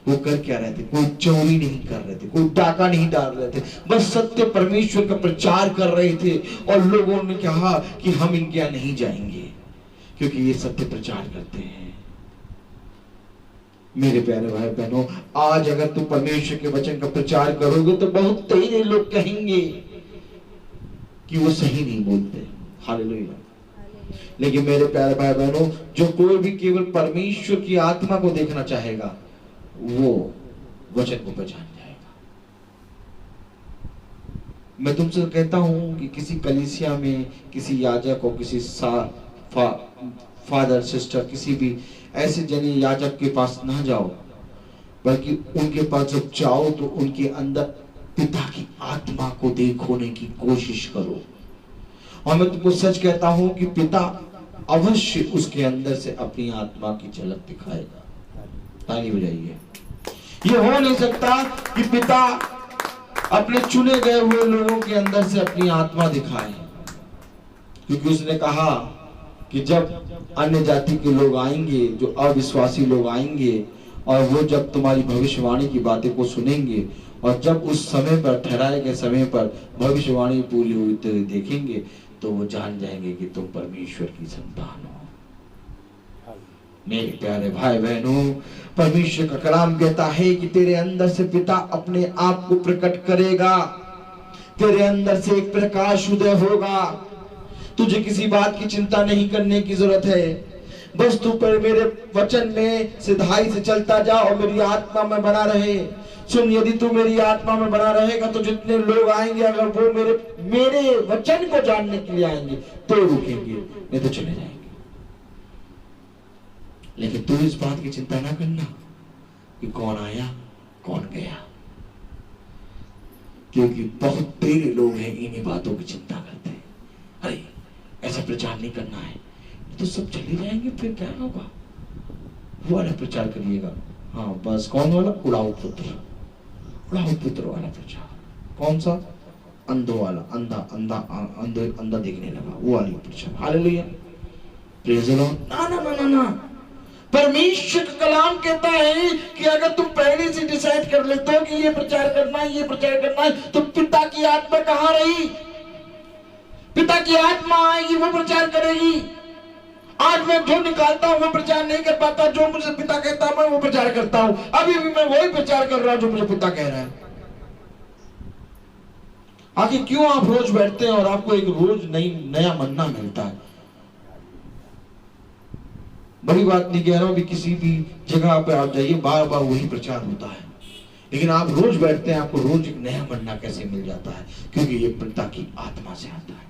वो कर क्या रहे थे? कोई चोरी नहीं कर रहे थे, कोई डाका नहीं डाल रहे थे, बस सत्य परमेश्वर का प्रचार कर रहे थे। और लोगों ने कहा कि हम इनके यहाँ नहीं जाएंगे क्योंकि ये सत्य प्रचार करते हैं। मेरे प्यारे भाई बहनों, आज अगर तुम परमेश्वर के वचन का प्रचार करोगे तो बहुत तेरे लोग कहेंगे कि वो सही नहीं बोलते। हालेलुया। लेकिन मेरे प्यारे भाई बहनों, जो कोई भी केवल परमेश्वर की आत्मा को देखना चाहेगा वो वचन को पहचान जाएगा। मैं तुमसे कहता हूं कि किसी कलीसिया में किसी याजक और किसी फादर सिस्टर किसी भी ऐसे जन याजक के पास ना जाओ, बल्कि उनके पास जब जाओ तो उनके अंदर पिता की आत्मा को देखने की कोशिश करो। और मैं तुमको सच कहता हूं कि पिता अवश्य उसके अंदर से अपनी आत्मा की झलक दिखाएगा। ताली बजाइए। ये हो नहीं सकता कि पिता अपने चुने गए हुए लोगों के अंदर से अपनी आत्मा दिखाए, क्योंकि उसने कहा कि जब अन्य जाति के लोग आएंगे, जो अविश्वासी लोग आएंगे, और वो जब तुम्हारी भविष्यवाणी की बातें को सुनेंगे, और जब उस समय पर, ठहराए गए समय पर भविष्यवाणी पूरी होते हुए देखेंगे, तो वो जान जाएंगे कि तुम परमेश्वर की संतान हो। मेरे प्यारे भाई बहनों, परमेश्वर का कलाम कहता है कि तेरे अंदर से पिता अपने आप को प्रकट करेगा, तेरे अंदर से एक प्रकाश उदय होगा। तुझे किसी बात की चिंता नहीं करने की जरूरत है, बस तू पर मेरे वचन में सिधाई से चलता जा और मेरी आत्मा में बना रहे। सुन, यदि तू मेरी आत्मा में बना रहेगा तो जितने लोग आएंगे, अगर वो मेरे वचन को जानने के लिए आएंगे तो रुकेंगे, नहीं तो चले जाएंगे। लेकिन तू इस बात की चिंता ना करना कि कौन आया कौन गया, क्योंकि बहुत तेरे लोग हैं इन्हीं बातों की चिंता करते हैं। अरे ऐसा प्रचार नहीं करना है तो सब चले जाएंगे, फिर क्या होगा? वो वाला प्रचार करिएगा। हाँ बस, कौन वाला? उड़ाऊ पुत्र वाला प्रचार। कौन सा? अंधों वाला, अंधा देखने लगा, वो वाली प्रचार। Hallelujah, praise the Lord. ना, परमेश्वर का कलाम कहता है कि अगर तुम पहले से डिसाइड कर लेते हो कि ये प्रचार करना है, तो पिता की आत्मा कहाँ रही? पिता की आत्मा आएगी, वो प्रचार करेगी। आज मैं जो निकालता हूं वो प्रचार नहीं कर पाता, जो मुझे पिता कहता है मैं वो प्रचार करता हूं। अभी भी मैं वही प्रचार कर रहा हूं जो मुझे पिता कह रहा है। आखिर क्यों आप रोज बैठते हैं और आपको एक रोज नया मन्ना मिलता है? बड़ी बात नहीं कह रहा हूं कि किसी भी जगह पे आप जाइए, बार बार वही प्रचार होता है, लेकिन आप रोज बैठते हैं, आपको रोज एक नया मन्ना कैसे मिल जाता है? क्योंकि ये पिता की आत्मा से आता है।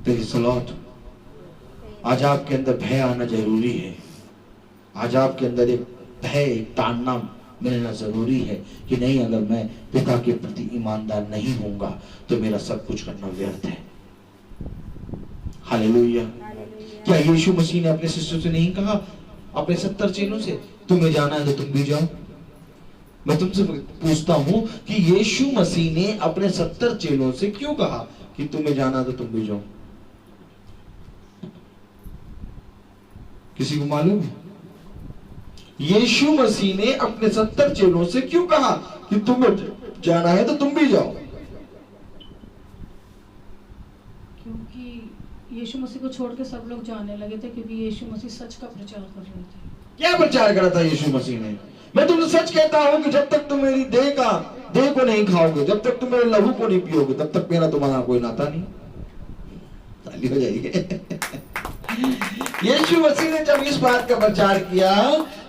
Praise the Lord. आज आपके अंदर भय आना जरूरी है। आज आपके अंदर एक भय, एक ताड़ना मिलना जरूरी है कि नहीं, अगर मैं पिता के प्रति ईमानदार नहीं होऊंगा तो मेरा सब कुछ करना व्यर्थ है। हालेलुया। क्या यीशु मसीह ने अपने शिष्यों से नहीं कहा, अपने 70 चेलों से, तुम्हें जाना है तो तुम भी जाओ? मैं तुमसे पूछता हूं कि यीशु मसीह ने अपने 70 चेलों से क्यों कहा कि तुम्हें जाना है तो तुम भी जाओ? किसी को मालूम है? यीशु मसीह ने अपने 70 चेलों से क्यों कहा कि तुम्हें जाना है तो तुम भी जाओ? क्योंकि यीशु मसीह को छोड़ के सब लोग जाने लगे थे, क्योंकि यीशु मसीह सच का प्रचार कर रहे थे। क्या प्रचार करा था यीशु मसीह ने? मैं तुमसे सच कहता हूं कि जब तक तुम मेरी देह को नहीं खाओगे, जब तक तुम मेरे लहू को नहीं पियोगे, तब तक मेरा तुम्हारा कोई नाता नहीं। ताली हो जाइए। यीशु मसीह ने जब इस बात का प्रचार किया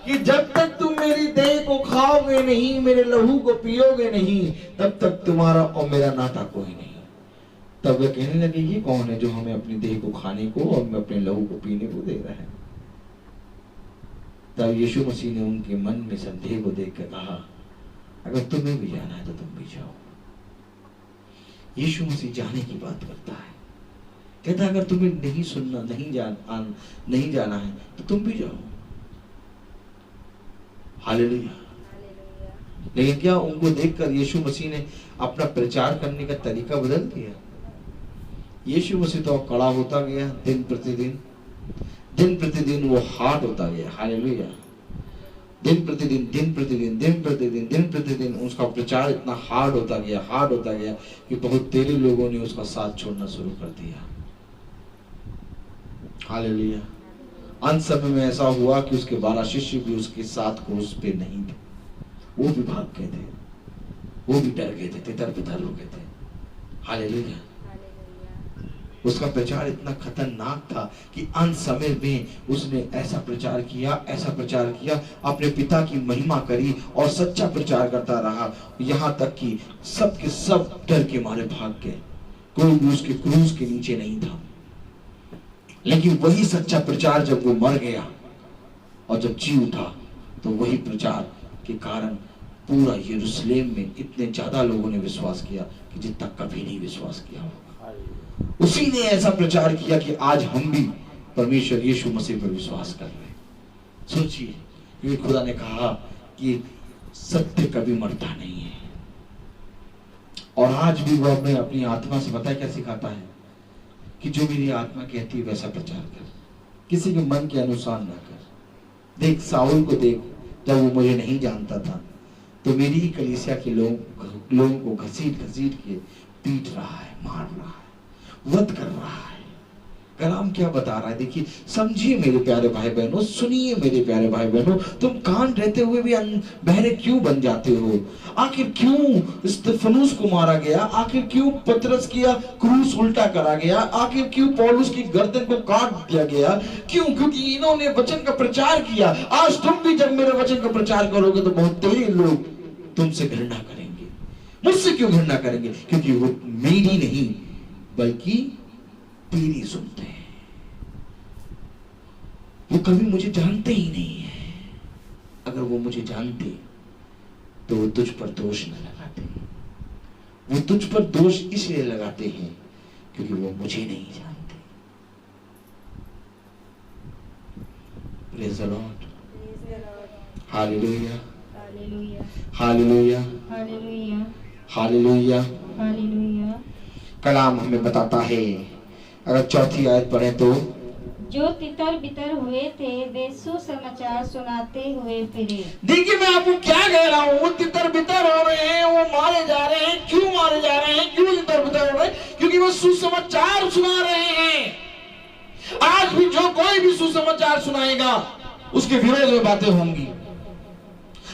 कि जब तक तुम मेरी देह को खाओगे नहीं, मेरे लहू को पियोगे नहीं, तब तक तुम्हारा और मेरा नाता कोई नहीं, तब वे कहने लगे ये कौन है जो हमें अपनी देह को खाने को और मैं अपने लहू को पीने को दे रहा है? तब यीशु मसीह ने उनके मन में संदेह को देख कर कहा, अगर तुम्हें भी जाना है तो तुम भी जाओ। यीशु मसीह जाने की बात करता है, कहता है अगर तुम्हें नहीं सुनना, नहीं जाना है तो तुम भी जाओ। हालेलुया। लेकिन क्या उनको देखकर यीशु मसीह ने अपना प्रचार करने का तरीका बदल दिया? यीशु मसीह तो कड़ा होता गया, दिन प्रतिदिन वो हार्ड होता गया। हालेलुया। दिन प्रतिदिन उसका प्रचार इतना हार्ड होता गया कि बहुत तेरे लोगों ने उसका साथ छोड़ना शुरू कर दिया। हालेलुया। अंत समय में ऐसा हुआ कि उसके 12 शिष्य भी उसके साथ क्रूस पे नहीं थे, वो भी भाग गए थे, वो भी डर गए थे, तितर-बितर हो गए थे। हालेलुया। उसका प्रचार इतना खतरनाक था कि अंत समय में उसने ऐसा प्रचार किया, अपने पिता की महिमा करी और सच्चा प्रचार करता रहा, यहाँ तक कि सब के सब डर के मारे भाग गए। कोई भी उसके क्रूस के नीचे नहीं था। लेकिन वही सच्चा प्रचार जब वो मर गया और जब जी उठा, तो वही प्रचार के कारण पूरा यरूशलेम में इतने ज्यादा लोगों ने विश्वास किया कि जितना कभी नहीं विश्वास किया होगा। उसी ने ऐसा प्रचार किया कि आज हम भी परमेश्वर यीशु मसीह पर विश्वास कर रहे हैं। सोचिए, क्योंकि खुदा ने कहा कि सत्य कभी मरता नहीं है। और आज भी वो हमें अपनी आत्मा से पता है क्या सिखाता है कि जो मेरी आत्मा कहती है वैसा प्रचार कर, किसी के मन के अनुसार ना कर। देख साउल को देख, जब वो मुझे नहीं जानता था तो मेरी ही कलीसिया के लोगों को घसीट के पीट रहा है, मार रहा है, वध कर रहा है। कलाम क्या बता रहा है? देखिए, समझिए मेरे प्यारे भाई बहनों, सुनिए मेरे प्यारे भाई बहनों, तुम कान रहते हुए भी बहरे क्यों बन जाते हो? आखिर क्यों स्तिफनुस को मारा गया? आखिर क्यों पतरस किया क्रूस उल्टा करा गया? आखिर क्यों पौलुस की गर्दन को काट दिया गया? क्यों? क्योंकि इन्होंने वचन का प्रचार किया। आज तुम भी जब मेरे वचन का प्रचार करोगे तो बहुत तेरे लोग तुमसे घृणा करेंगे। मुझसे क्यों घृणा करेंगे? क्योंकि वो मेरी नहीं बल्कि तेरी सुनते हैं। वो कभी मुझे जानते ही नहीं है। अगर वो मुझे जानते तो वो तुझ पर दोष न लगाते। वो तुझ पर दोष इसलिए लगाते हैं क्योंकि वो मुझे नहीं जानते। Praise the Lord, hallelujah, hallelujah, hallelujah, hallelujah. Hallelujah. कलाम हमें बताता है, अगर चौथी आयत पढ़े तो, जो तितर बितर हुए थे वे सुसमाचार सुनाते हुए फिरे। देखिए मैं आपको क्या कह रहा हूँ, वो तितर बितर हो रहे हैं, वो मारे जा रहे हैं। क्यों मारे जा रहे हैं? क्यों तितर बितर हो रहे हैं? क्योंकि वो सुसमाचार सुना रहे हैं। आज भी जो कोई भी सुसमाचार सुनाएगा उसके विरोध में बातें होंगी।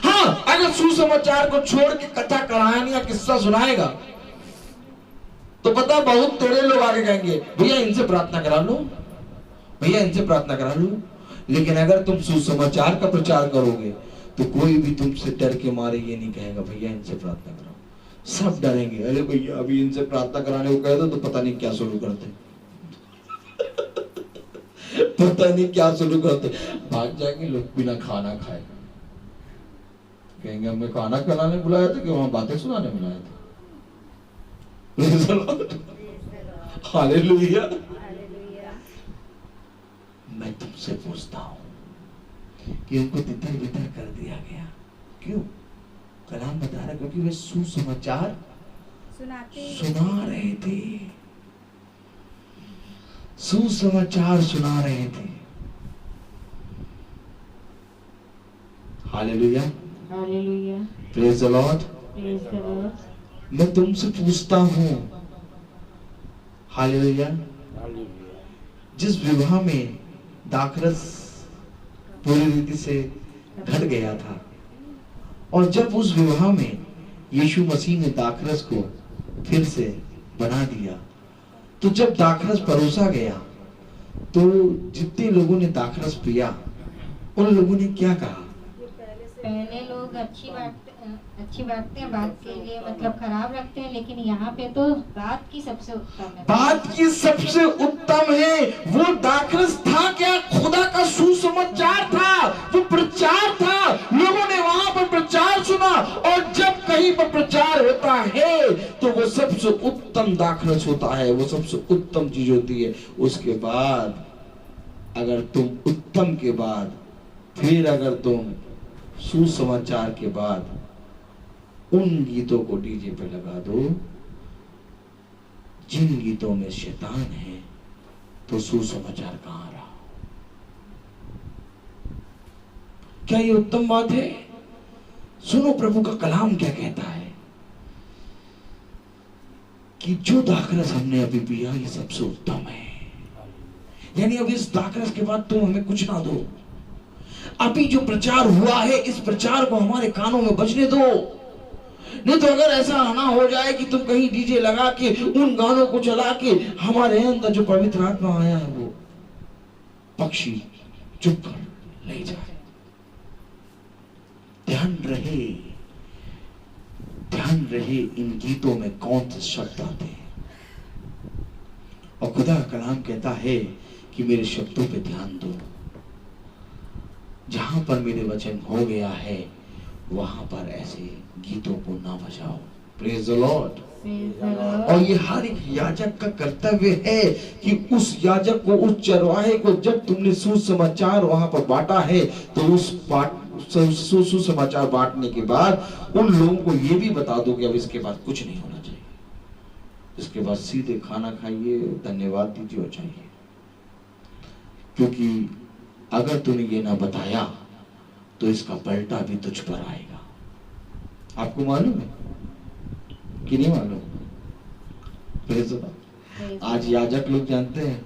हाँ, अगर सुसमाचार को छोड़ के कथा कहानी या किस्सा सुनाएगा तो पता बहुत थोड़े लोग आगे कहेंगे भैया इनसे प्रार्थना करा लो, भैया इनसे प्रार्थना करा लो। लेकिन अगर तुम सुसमाचार का प्रचार करोगे तो कोई भी तुमसे डर के मारे ये नहीं कहेगा भैया इनसे प्रार्थना कराओ। सब डरेंगे, अरे भैया अभी इनसे प्रार्थना कराने को कह दो तो पता नहीं क्या शुरू करते पता नहीं क्या शुरू करते। भाग जाएंगे लोग बिना खाना खाए, कहेंगे हमें खाना खिलाने बुलाया था कि वहां बातें सुनाने बुलाया था। हालेलुया। मैं तुमसे पूछता हूं कि उनको तितर बितर कर दिया गया क्यों? कलाम बता रहा क्योंकि वे सुसमाचार सुना रहे थे, सुसमाचार सुना रहे थे। Hallelujah, hallelujah, praise the Lord, praise the Lord. मैं तुमसे पूछता हूं, हालेलुया, जिस विवाह में दाखरस पूरी रीति से घट गया था और जब उस विवाह में यीशु मसीह ने दाखरस को फिर से बना दिया, तो जब दाखरस परोसा गया तो जितने लोगों ने दाखरस पिया उन लोगों ने क्या कहा? पहले लोग अच्छी बातें बात के लिए मतलब खराब रखते हैं, लेकिन यहाँ पे तो बात की सबसे उत्तम है। बात की सबसे उत्तम है। वो दाखरस था क्या? खुदा का सुसमाचार था, वो प्रचार था। लोगों ने वहां पर प्रचार सुना और जब कहीं पर प्रचार होता है तो वो सबसे उत्तम दाखरस होता है, वो सबसे उत्तम चीज होती है। उसके बाद अगर तुम उत्तम के बाद फिर अगर तुम सुसमाचार के बाद उन गीतों को डीजे पे लगा दो जिन गीतों में शैतान है, तो सुसमाचार कहां रहा? क्या ये उत्तम बात है? सुनो प्रभु का कलाम क्या कहता है कि जो दाखरस हमने अभी पिया ये सबसे उत्तम है। यानी अब इस दाखरस के बाद तुम हमें कुछ ना दो, अभी जो प्रचार हुआ है इस प्रचार को हमारे कानों में बजने दो। नहीं तो अगर ऐसा ना हो जाए कि तुम कहीं डीजे लगा के उन गानों को चला के हमारे अंदर जो पवित्र आत्मा आया है वो पक्षी चुप कर ले जाए। ध्यान रहे इन गीतों में कौन से शब्द आते हैं। और खुदा कलाम कहता है कि मेरे शब्दों पे ध्यान दो। जहां पर मेरे वचन हो गया है वहां पर ऐसे गीतों को ना बजाओ। Praise the Lord. और ये हर एक याजक का कर्तव्य है कि उस याजक को, उस चरवाहे को, जब तुमने सुसमाचार वहां पर बांटा है तो उस सुसमाचार बांटने के बाद उन लोगों को ये भी बता दो कि अब इसके बाद कुछ नहीं होना चाहिए। इसके बाद सीधे खाना खाइए, धन्यवाद दीजिए और चाहिए। क्योंकि अगर तूने ये ना बताया तो इसका पलटा भी तुझ पर आएगा। आपको मालूम है कि नहीं मालूम? आज याजक लोग जानते हैं,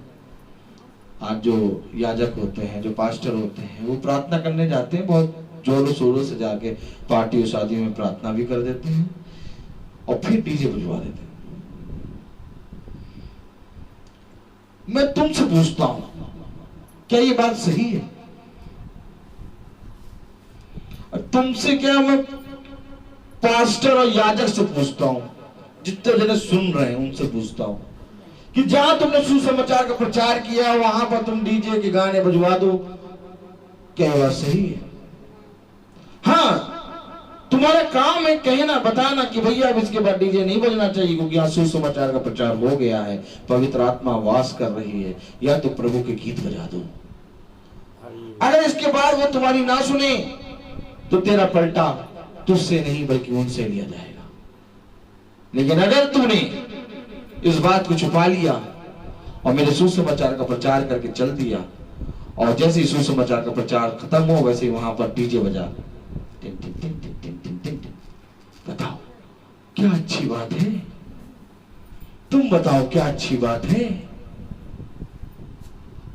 आज जो याजक होते हैं, जो पास्टर होते हैं, वो प्रार्थना करने जाते हैं, बहुत जोरों शोरों से जाके पार्टी और शादी में प्रार्थना भी कर देते हैं और फिर डीजे बजवा देते हैं। मैं तुमसे पूछता हूं, क्या ये बात सही है? तुमसे क्या, मैं पास्टर और याजक से पूछता हूं, जितने जने सुन रहे हैं उनसे पूछता हूं कि जहां तुमने सुसमाचार का प्रचार किया वहां पर तुम डीजे के गाने बजवा दो, क्या ये बात सही है? हाँ, तुम्हारा काम है कहना, बताना कि भैया अब इसके बाद डीजे नहीं बजना चाहिए क्योंकि यहाँ सुसमाचार का प्रचार हो गया है, पवित्र आत्मा वास कर रही है, या तो प्रभु के गीत बजा दो। अगर इसके बाद वो तुम्हारी ना सुने तो तेरा पलटा तुझसे नहीं बल्कि उनसे लिया जाएगा। लेकिन अगर तूने इस बात को छुपा लिया और मेरे सुसमाचार का प्रचार करके चल दिया और जैसे ही सुसमाचार का प्रचार खत्म हो वैसे ही वहां पर डीजे बजा, tin tin tin tin tin tin tin tin, बताओ क्या अच्छी बात है? तुम बताओ क्या अच्छी बात है?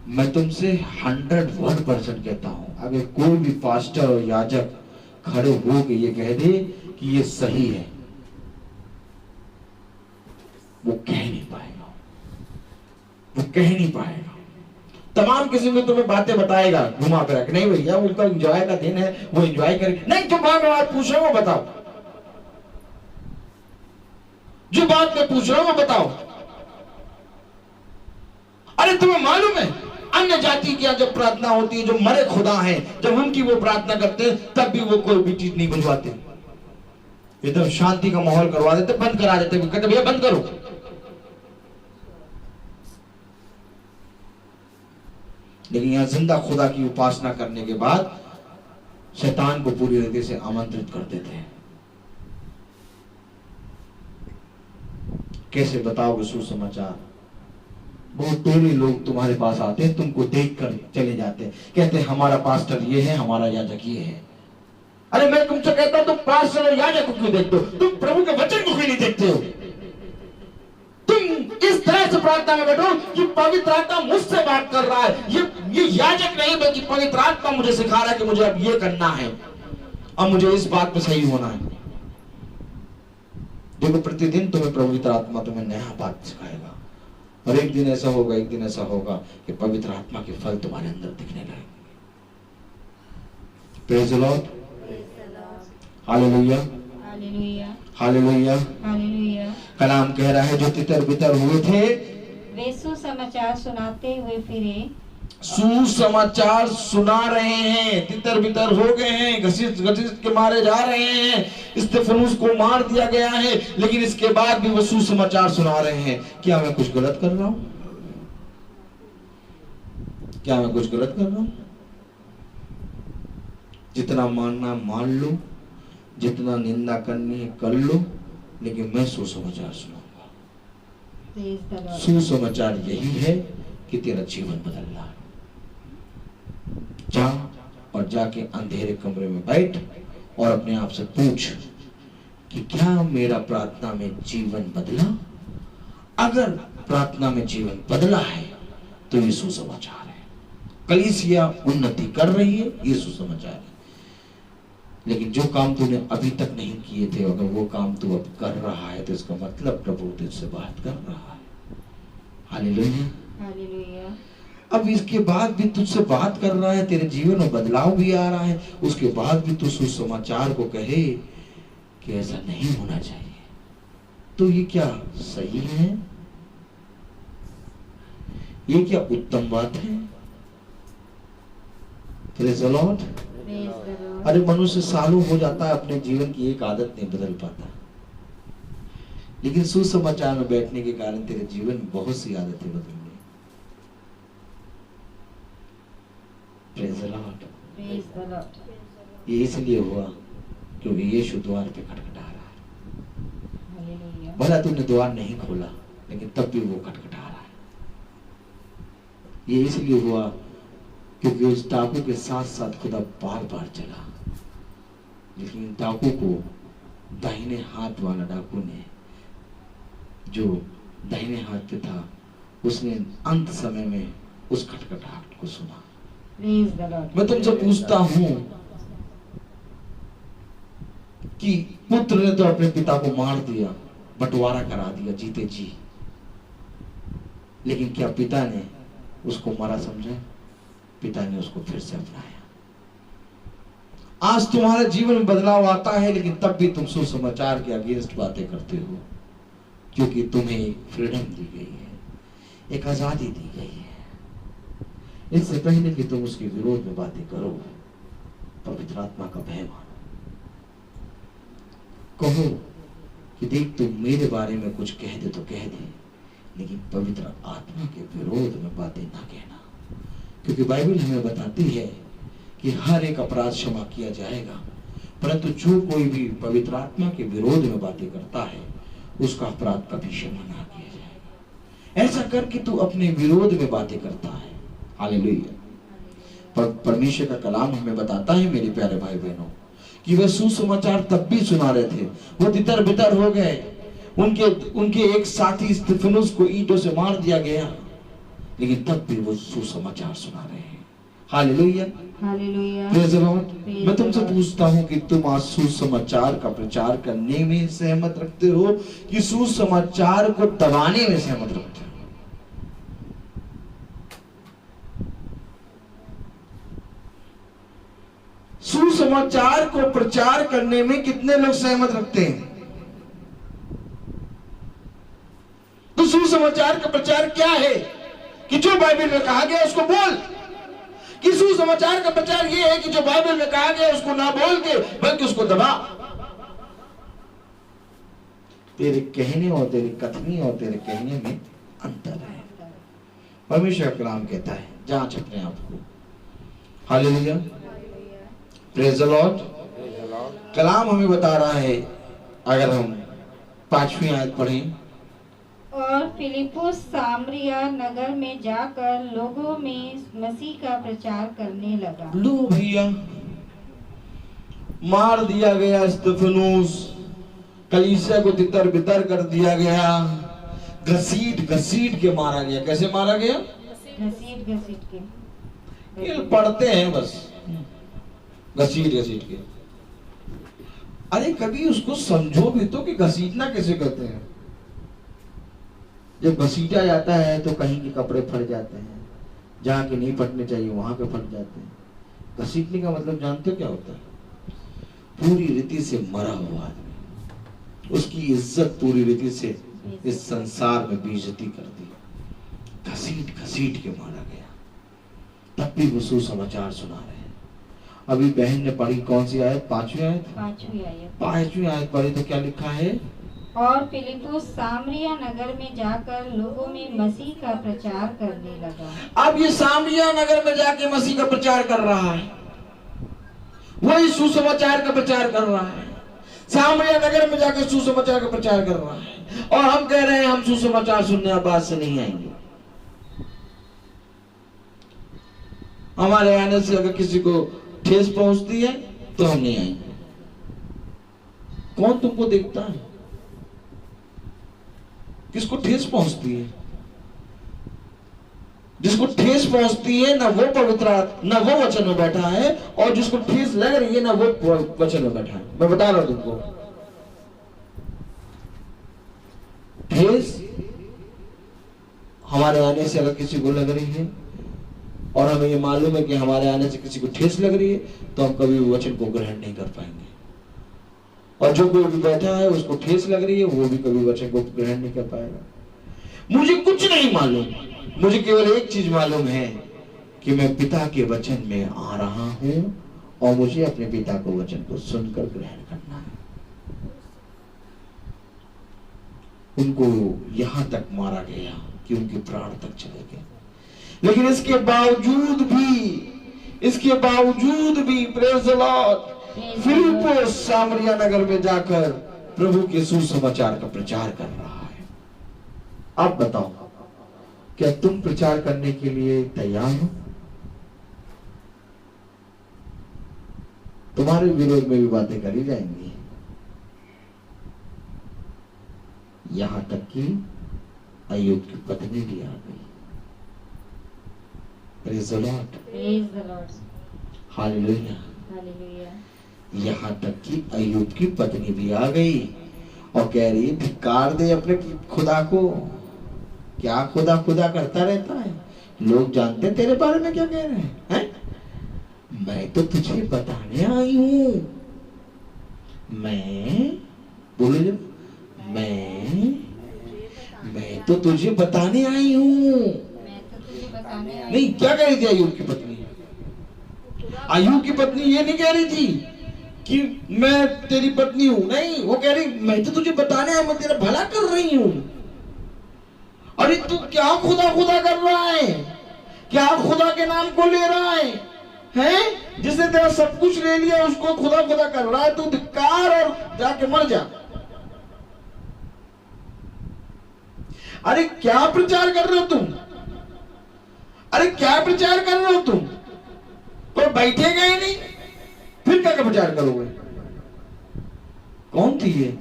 मैं तुमसे 101% कहता हूं, अगर कोई भी पास्टर और याजक खड़े हो के ये कह दे कि ये सही है, वो कह नहीं पाएगा, वो कह नहीं पाएगा। तमाम किस्म की तुम्हें बातें बताएगा घुमा फिरा के, नहीं भैया उनका एंजॉय का दिन है, वो एंजॉय करे। नहीं, जो बात मैं पूछ रहा हूं वो बताओ, जो बात मैं पूछ रहा हूं वो बताओ। अरे तुम्हें मालूम है अन्य जाति की जब प्रार्थना होती है, जो मरे खुदा हैं, जब उनकी वो प्रार्थना करते हैं तब भी वो कोई भी चीज नहीं बुझवाते, एकदम शांति का माहौल करवा देते, बंद करा देते, कहते भैया बंद करो। लेकिन यहां जिंदा खुदा की उपासना करने के बाद शैतान को पूरी रीति से आमंत्रित कर देते हैं। कैसे बताओगे सुसमाचार? बहुत टोली लोग तुम्हारे पास आते हैं, तुमको देखकर चले जाते हैं, कहते हैं हमारा पास्टर ये है, हमारा याजक ये है। अरे मैं तुमसे कहता हूं, तुम पास्टर और याजक को क्यों देखते हो? तुम प्रभु के वचन को क्यों नहीं देखते हो? तुम इस तरह से प्रार्थना में बैठो कि पवित्र आत्मा मुझसे बात कर रहा है, ये याजक नहीं बल्कि पवित्र आत्मा मुझे सिखा रहा है कि मुझे अब ये करना है और मुझे इस बात पे सही होना है। देखो प्रतिदिन तुम्हें पवित्र आत्मा तुम्हें नया बात सिखाएगा और एक दिन ऐसा होगा, एक दिन ऐसा होगा कि पवित्र आत्मा के फल तुम्हारे अंदर दिखने लगेंगे। Praise the Lord, hallelujah, hallelujah, hallelujah, hallelujah. कलाम कह रहा है जो तितर बितर हुए थे वे सुसमाचार सुनाते हुए फिरे, सुसमाचार सुना रहे हैं, तितर बितर हो गए हैं, घसीट घसीट के मारे जा रहे हैं, स्तेफनुस को मार दिया गया है, लेकिन इसके बाद भी वो सुसमाचार सुना रहे हैं। क्या मैं कुछ गलत कर रहा हूं? क्या मैं कुछ गलत कर रहा हूं? जितना मानना मान लो, जितना निंदा करनी है कर लो, लेकिन मैं सुसमाचार सुनाऊंगा। सुसमाचार यही है कि तेरा जीवन बदल रहा है। जा और जाके अंधेरे कमरे में बैठ और अपने आप से पूछ कि क्या मेरा प्रार्थना में जीवन बदला? अगर प्रार्थना में जीवन बदला है तो ये सुसमाचार है। कलीसिया उन्नति कर रही है, ये सुसमाचार है। लेकिन जो काम तूने अभी तक नहीं किए थे, अगर वो काम तू अब कर रहा है तो इसका मतलब प्रभु तुझसे बात कर रहा है। हालेलुया। हालेलुया। अब इसके बाद भी तुझसे बात कर रहा है, तेरे जीवन में बदलाव भी आ रहा है, उसके बाद भी तू सुसमाचार को कहे कि ऐसा नहीं होना चाहिए, तो ये क्या सही है? ये क्या उत्तम बात है? Praise the Lord. अरे मनुष्य सालों हो जाता है अपने जीवन की एक आदत नहीं बदल पाता, लेकिन सुसमाचार में बैठने के कारण तेरे जीवन में बहुत सी आदतें बदल गई। Praise the Lord. Praise the Lord. ये इसलिए हुआ क्योंकि यीशु द्वार पे खटखटा रहा है। हालेलुया। भला तूने द्वार नहीं खोला, लेकिन तब भी वो खटखटा रहा है। ये इसलिए हुआ क्योंकि उस डाकू के साथ साथ खुदा बार बार चला, लेकिन डाकू को, दाहिने हाथ वाला डाकू ने, जो दाहिने हाथ पे था, उसने अंत समय में उस खटखटाहट को सुना। Praise the Lord. मैं तुमसे पूछता हूं कि पुत्र ने तो अपने पिता को मार दिया, बंटवारा करा दिया जीते जी, लेकिन क्या पिता ने उसको मरा समझा? पिता ने उसको फिर से अपनाया। आज तुम्हारे जीवन में बदलाव आता है, लेकिन तब भी तुम सुसमाचार के अगेंस्ट बातें करते हो, क्योंकि तुम्हें एक फ्रीडम दी गई है, एक आजादी दी गई है। इससे पहले कि तुम उसके विरोध में बातें करो, पवित्र आत्मा का भय मानो। कहो कि देख, तुम मेरे बारे में कुछ कह दे तो कह दे, लेकिन पवित्र आत्मा के विरोध में बातें ना कहना, क्योंकि बाइबल हमें बताती है कि हर एक अपराध क्षमा किया जाएगा, परंतु जो कोई भी पवित्र आत्मा के विरोध में बातें करता है, उसका अपराध कभी क्षमा ना किया जाएगा। ऐसा करके तू अपने विरोध में बातें करता है। हालेलुया। परमेश्वर का कलाम हमें बताता है मेरे प्यारे भाई बहनों, कि वह सुसमाचार तब भी सुना रहे थे, वो तितर बितर हो गए, उनके एक साथी स्तिफनुस को ईंटों से मार दिया गया, लेकिन तब भी वो सुसमाचार सुना रहे हैं। Hallelujah. Hallelujah. Praise the Lord. मैं तुमसे पूछता हूं कि तुम आज सुसमाचार का प्रचार करने में सहमत रखते हो कि सुसमाचार को दबाने में सहमत रखते हो? सुसमाचार को प्रचार करने में कितने लोग सहमत रखते हैं? तो सुसमाचार का प्रचार क्या है? कि जो बाइबल में कहा गया उसको बोल। कि सुसमाचार का प्रचार यह है कि जो बाइबल में कहा गया उसको ना बोल के बल्कि उसको दबा। तेरे कहने और तेरे कथनी और तेरे कहने में अंतर है। परमेश्वर का कलाम कहता है, जांच अपने आप को। हालेलुया। Praise the Lord. कलाम हमें बता रहा है, अगर हम 5वीं आयत पढ़ें, और फिलिप्पुस सामरिया नगर में जाकर लोगों में मसीह का प्रचार करने लगा। लो भैया, मार दिया गया स्तिफनुस, कलीसिया को तितर बितर कर दिया गया, घसीट घसीट के मारा गया। कैसे मारा गया? घसीट घसीट के। ये पढ़ते हैं बस, घसीट घसीट के। अरे कभी उसको समझो भी तो कि घसीटना कैसे करते हैं। जब घसीटा जाता है तो कहीं के कपड़े फट जाते हैं, जहाँ के नहीं फटने चाहिए वहां पे फट जाते हैं। घसीटने का मतलब जानते हो क्या होता है? पूरी रीति से मरा हुआ आदमी, उसकी इज्जत पूरी रीति से इस संसार में बेइज्जती कर दी, घसीट घसीट के मारा गया। तब भी वो सुसमाचार सुना रहे हैं। अभी बहन ने पढ़ी कौन सी आयत? 5वीं आयत। 5वीं आयत। 5वीं आयत पढ़ी तो क्या लिखा है? और फिलिप्पुस सामरिया नगर में जाकर लोगों में मसीह का प्रचार करने लगा। अब ये सामरिया नगर में जाके मसीह का प्रचार कर रहा है, वही सुसमाचार का प्रचार कर रहा है। सामरिया नगर में जाकर सुसमाचार का प्रचार कर रहा है, और हम कह रहे हैं हम सुसमाचार सुनने बाद से नहीं आएंगे। हमारे आने से अगर किसी को ठेस पहुंचती है तो हम नहीं आएंगे। कौन तुमको देखता है? किसको ठेस पहुंचती है? जिसको ठेस पहुंचती है ना वो ना वो वचन में बैठा है, और जिसको ठेस लग रही है ना वो वचन में बैठा है। मैं बता रहा हूं तुमको, ठेस हमारे आने से अगर किसी को लग रही है और हमें ये मालूम है कि हमारे आने से किसी को ठेस लग रही है, तो हम कभी भी वचन को ग्रहण नहीं कर पाएंगे। और जो कोई भी बैठा है उसको ठेस लग रही है, वो भी कभी वचन को ग्रहण नहीं कर पाएगा। मुझे कुछ नहीं मालूम, मुझे केवल एक चीज मालूम है कि मैं पिता के वचन में आ रहा हूं और मुझे अपने पिता को वचन को सुनकर ग्रहण करना है। उनको यहां तक मारा गया कि उनके प्राण तक चले गए, लेकिन इसके बावजूद भी प्रेज़ द लॉर्ड, फिलिप्पुस सामरिया नगर में जाकर प्रभु के सुसमाचार का प्रचार कर रहा है। अब बताओ, क्या तुम प्रचार करने के लिए तैयार हो? तुम्हारे विरोध में भी बातें करी जाएंगी, यहां तक कि अय्यूब की पत्नी भी आ गई। Praise the Lord, hallelujah. यहां तक कि अय्यूब की पत्नी भी आ गई और कह रही, धिक्कार दे अपने खुदा को, क्या खुदा खुदा करता रहता है, लोग जानते हैं तेरे बारे में क्या कह रहे हैं? मैं तो तुझे बताने आई हूं, मैं बोलो, मैं तो तुझे बताने आई हूं। नहीं, क्या कह रही थी अय्यूब की पत्नी? अय्यूब की पत्नी ये नहीं कह रही थी कि मैं तेरी पत्नी हूं, नहीं, वो कह रही मैं तो तुझे बताने आई, मैं तेरा भला कर रही हूं। अरे तू क्या खुदा खुदा कर रहा है, क्या खुदा के नाम को ले रहा है, हैं? जिसने तेरा सब कुछ ले लिया उसको खुदा खुदा कर रहा है, तू धिक्कार और जाके मर जा। अरे क्या प्रचार कर रहे हो तुम? अरे क्या प्रचार कर रहे हो तुम? तो बैठेगा ही नहीं, फिर क्या प्रचार करोगे? कौन थी ये?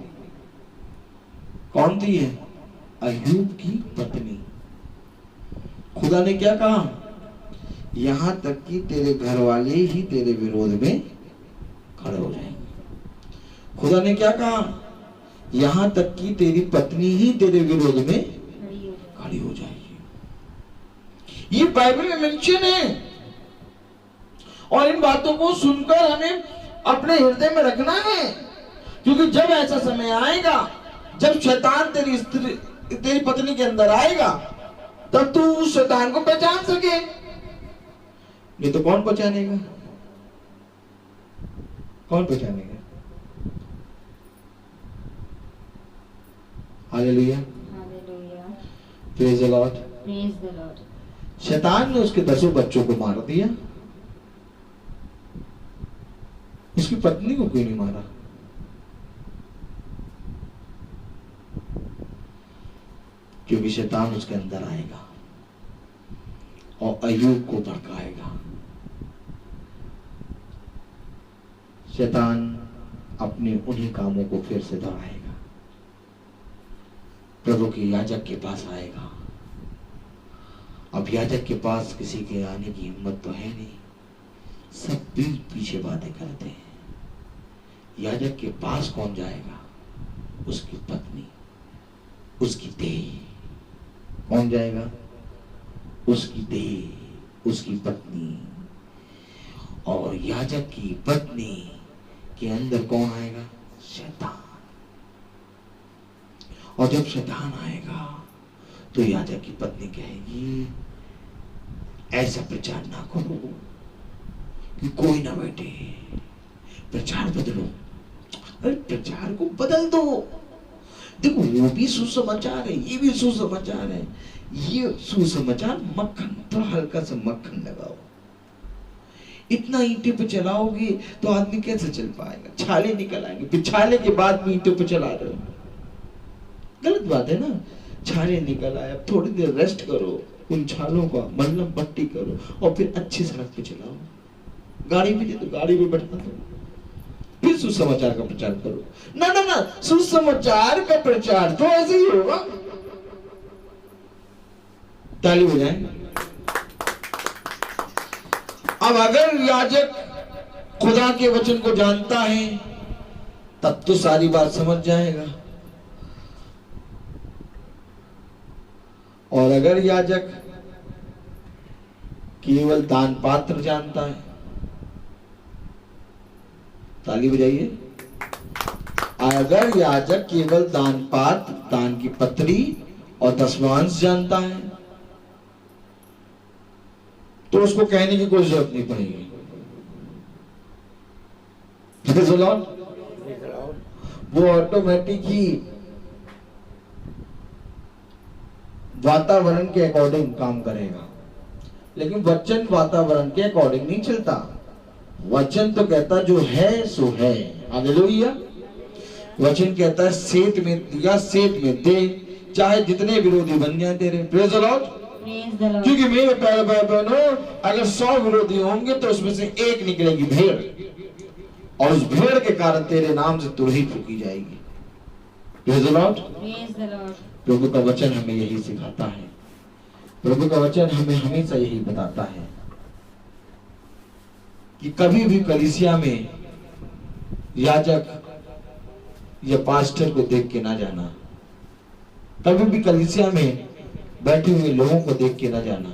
कौन थी ये? अय्यूब की पत्नी। खुदा ने क्या कहा? यहां तक कि तेरे घर वाले ही तेरे विरोध में खड़े हो जाएंगे। खुदा ने क्या कहा? यहां तक कि तेरी पत्नी ही तेरे विरोध में खड़ी हो जाएगी। ये बाइबल में मेंशन है, और इन बातों को सुनकर हमें अपने हृदय में रखना है, क्योंकि जब ऐसा समय आएगा, जब शैतान तेरी पत्नी के अंदर आएगा, तब तू उस शैतान को पहचान सके, नहीं तो कौन पहचानेगा? कौन पहचानेगा? Hallelujah, praise the Lord. शैतान ने उसके 10 बच्चों को मार दिया, उसकी पत्नी को क्यों नहीं मारा? क्योंकि शैतान उसके अंदर आएगा और अय्यूब को भड़काएगा। शैतान अपने उन्हीं कामों को फिर से दोहराएगा, प्रभु के याजक के पास आएगा। अब याजक के पास किसी के आने की हिम्मत तो है नहीं, सब पीछे बातें करते हैं। याजक के पास कौन जाएगा? उसकी पत्नी, उसकी देह। कौन जाएगा? उसकी देह, उसकी पत्नी। और याजक की पत्नी के अंदर कौन आएगा? शैतान। और जब शैतान आएगा तो याजक की पत्नी कहेगी, ऐसा प्रचार ना करो कि कोई ना बैठे, प्रचार बदलो। अरे प्रचार को बदल दो, देखो वो भी सुसमाचार है, ये भी सुसमाचार है। ये सुसमाचार मक्खन, तो हल्का सा मक्खन लगाओ। इतना ईंटे पे चलाओगे तो आदमी कैसे चल पाएगा? छाले निकल आएंगे, फिर छाले के बाद भी ईंटों पे चला रहे हो, गलत बात है ना। छाले निकल आए, अब थोड़ी देर रेस्ट करो, उन छालों का मल्लम पट्टी करो और फिर अच्छी सड़क पे चलाओ। गाड़ी भी दे दो, गाड़ी में बैठा दो, फिर सुसमाचार का प्रचार करो। ना ना ना, सुसमाचार का प्रचार तो ऐसे ही होगा। ताली बजाएं। अब अगर याजक खुदा के वचन को जानता है तब तो सारी बात समझ जाएगा, और अगर याजक केवल दान पात्र जानता है, ताली बजाइए, अगर याजक केवल दान पात्र, दान की पत्री और दशमांश जानता है तो उसको कहने की कोई जरूरत नहीं पड़ेगी। वो ऑटोमेटिक ही वातावरण के अकॉर्डिंग काम करेगा। लेकिन वचन वातावरण के अकॉर्डिंग नहीं चलता। वचन तो कहता जो है सो है। हालेलुया। वचन कहता है सेत में दिया सेत में दे, चाहे जितने विरोधी बन जाए तेरे। Praise the Lord. क्योंकि मेरे प्यारे भाई बहनों, अगर 100 विरोधी होंगे तो उसमें से एक निकलेगी भेड़, और उस भेड़ के कारण तेरे नाम से तुरही फूकी जाएगी। Praise the Lord. प्रभु का वचन हमें यही सिखाता है। प्रभु का वचन हमें हमेशा यही बताता है कि कभी भी कलीसिया में याजक या पास्टर को देख के ना जाना, कभी भी कलीसिया में बैठे हुए लोगों को देख के ना जाना,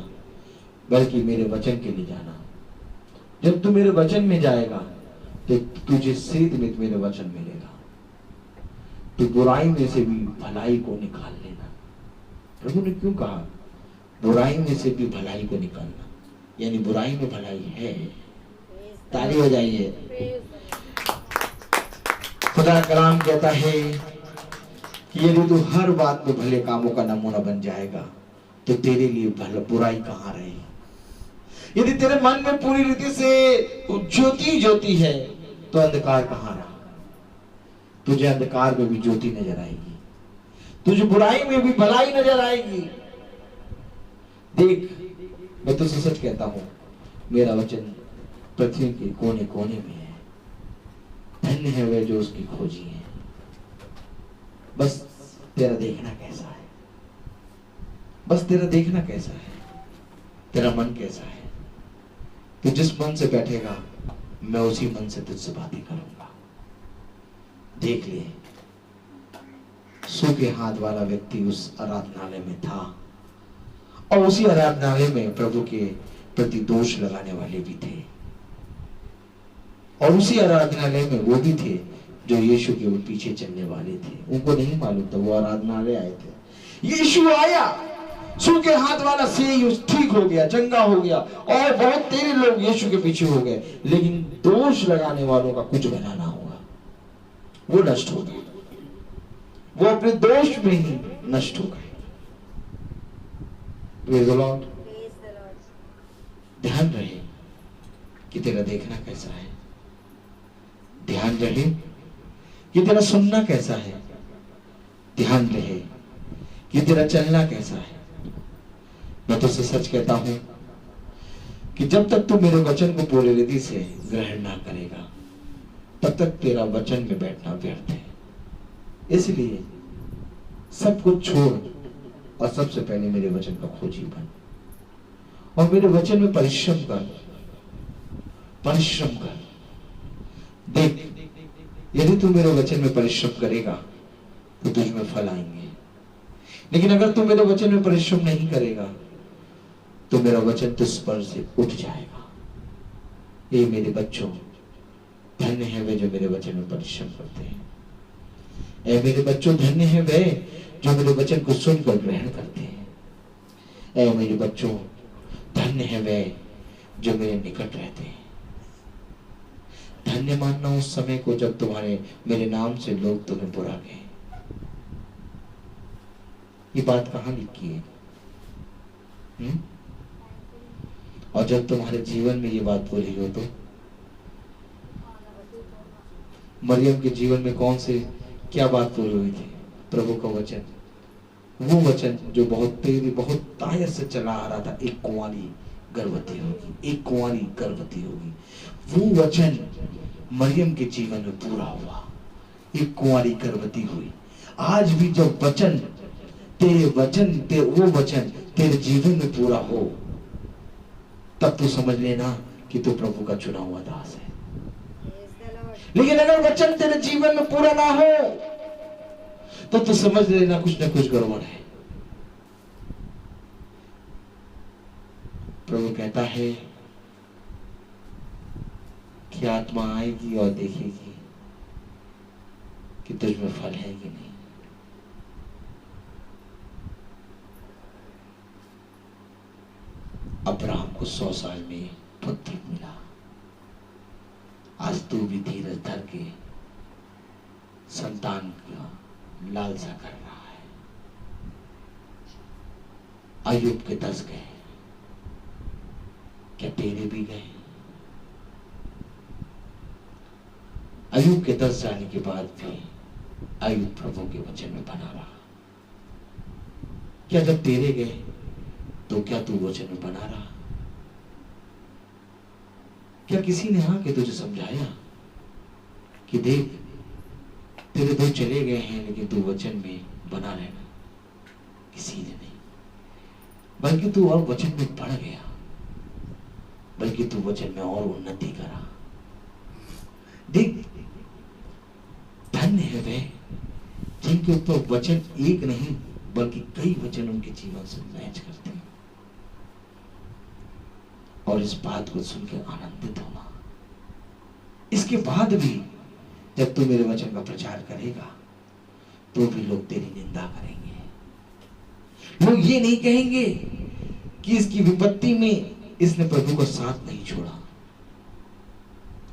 बल्कि मेरे वचन के लिए जाना। जब तू मेरे वचन में जाएगा तो तुझे सीध में मेरे वचन मिलेगा। तो बुराई में से भी भलाई को निकाल लेना। प्रभु ने क्यों कहा बुराई में से भी भलाई को निकालना, यानी बुराई में भलाई है। ताली हो जाइए। खुदा कलाम कहता है कि यदि तू हर बात में भले कामों का नमूना बन जाएगा तो तेरे लिए बुराई कहाँ रहेगी। यदि तेरे मन में पूरी रीति से ज्योति ज्योति है तो अंधकार कहाँ रहा। तुझे अंधकार में भी ज्योति नजर आएगी, तुझे बुराई में भी भलाई नजर आएगी। देख, मैं तुझसे सच कहता हूं, मेरा वचन पृथ्वी के कोने कोने में है। धन्य है वे जो उसकी खोजी है। बस तेरा देखना कैसा है, बस तेरा देखना कैसा है, तेरा मन कैसा है। तू जिस मन से बैठेगा मैं उसी मन से तुझसे बातें करूंगा। देख ले, सूखे हाथ वाला व्यक्ति उस आराधनालय में था, और उसी आराधनालय में प्रभु के प्रति दोष लगाने वाले भी थे, और उसी आराधनालय में वो भी थे जो यीशु के पीछे चलने वाले थे। उनको नहीं मालूम था वो आराधनालय आए थे। यीशु आया, सूखे हाथ वाला से ठीक हो गया, चंगा हो गया, और बहुत तेरे लोग यीशु के पीछे हो गए। लेकिन दोष लगाने वालों का कुछ बना ना हुआ, वो नष्ट हो गए, वो अपने दोष में ही नष्ट हो गए। Praise the Lord. ध्यान रहे कि तेरा देखना कैसा है, ध्यान रहे कि तेरा सुनना कैसा है, ध्यान रहे कि तेरा चलना कैसा है। मैं तुझसे सच कहता हूं कि जब तक तू मेरे वचन को पूरी रीति से ग्रहण ना करेगा तब तक तेरा वचन में बैठना व्यर्थ है। इसलिए सब कुछ छोड़ और सबसे पहले मेरे वचन का खोजी बन, और मेरे वचन में परिश्रम कर, परिश्रम कर। देख, यदि तू मेरे वचन में परिश्रम करेगा तो तुझ में फल आएंगे, लेकिन अगर तू मेरे वचन में परिश्रम नहीं करेगा तो मेरा वचन तुझ पर से उठ जाएगा। ये मेरे बच्चों, धन्य है वे जो मेरे वचन में परिश्रम करते हैं। ऐ मेरे बच्चों, धन्य है वे जो मेरे वचन को सुनकर ग्रहण करते हैं। ऐ मेरे बच्चों, धन्य है वे जो मेरे निकट रहते हैं। धन्य मानना उस समय को जब तुम्हारे मेरे नाम से लोग तुम्हें बुरा कहें। ये बात कहां लिखी है? और जब तुम्हारे जीवन में ये बात बोली हो तो मरियम के जीवन में कौन से क्या बात बोली हुई थी? प्रभु का वचन, वो वचन जो बहुत तेजी बहुत तायत से चला आ रहा था, एक कुंवारी गर्भवती होगी, एक कुंवारी गर्भवती होगी। वो वचन मरियम के जीवन में पूरा हुआ, एक कुंवारी गर्भवती हुई। आज भी जब वचन तेरे वो वचन तेरे जीवन में पूरा हो तब तू समझ लेना कि कि तू प्रभु का चुना हुआ दास है। लेकिन अगर वचन तेरे जीवन में पूरा ना हो तो तू समझ लेना कुछ ना कुछ गड़बड़ है। प्रभु कहता है कि आत्मा आएगी और देखेगी कि तुझ में फल है कि नहीं। अब्राहम को 100 साल में पुत्र मिला। आज तू भी धीरज धर के संतान का लालसा कर रहा है। अय्यूब के 10 गए, क्या तेरे भी गए? अय्यूब के 10 जाने के बाद भी अय्यूब प्रभु के वचन में बना रहा। क्या जब तेरे गए तो क्या तू वचन में बना रहा? क्या किसी ने आके तुझे समझाया कि देख तेरे 2 चले गए हैं लेकिन तू वचन में बना रहना? किसी ने नहीं, बल्कि तू और वचन में बढ़ गया, बल्कि तू वचन में और उन्नति करा। देख धन्य है वे जिनके ऊपर वचन एक नहीं बल्कि कई वचन उनके जीवन से मैच करते हैं। और इस बात को सुनकर आनंदित होना। इसके बाद भी जब तू मेरे वचन का प्रचार करेगा तो भी लोग तेरी निंदा करेंगे। लोग ये नहीं कहेंगे कि इसकी विपत्ति में इसने प्रभु का साथ नहीं छोड़ा।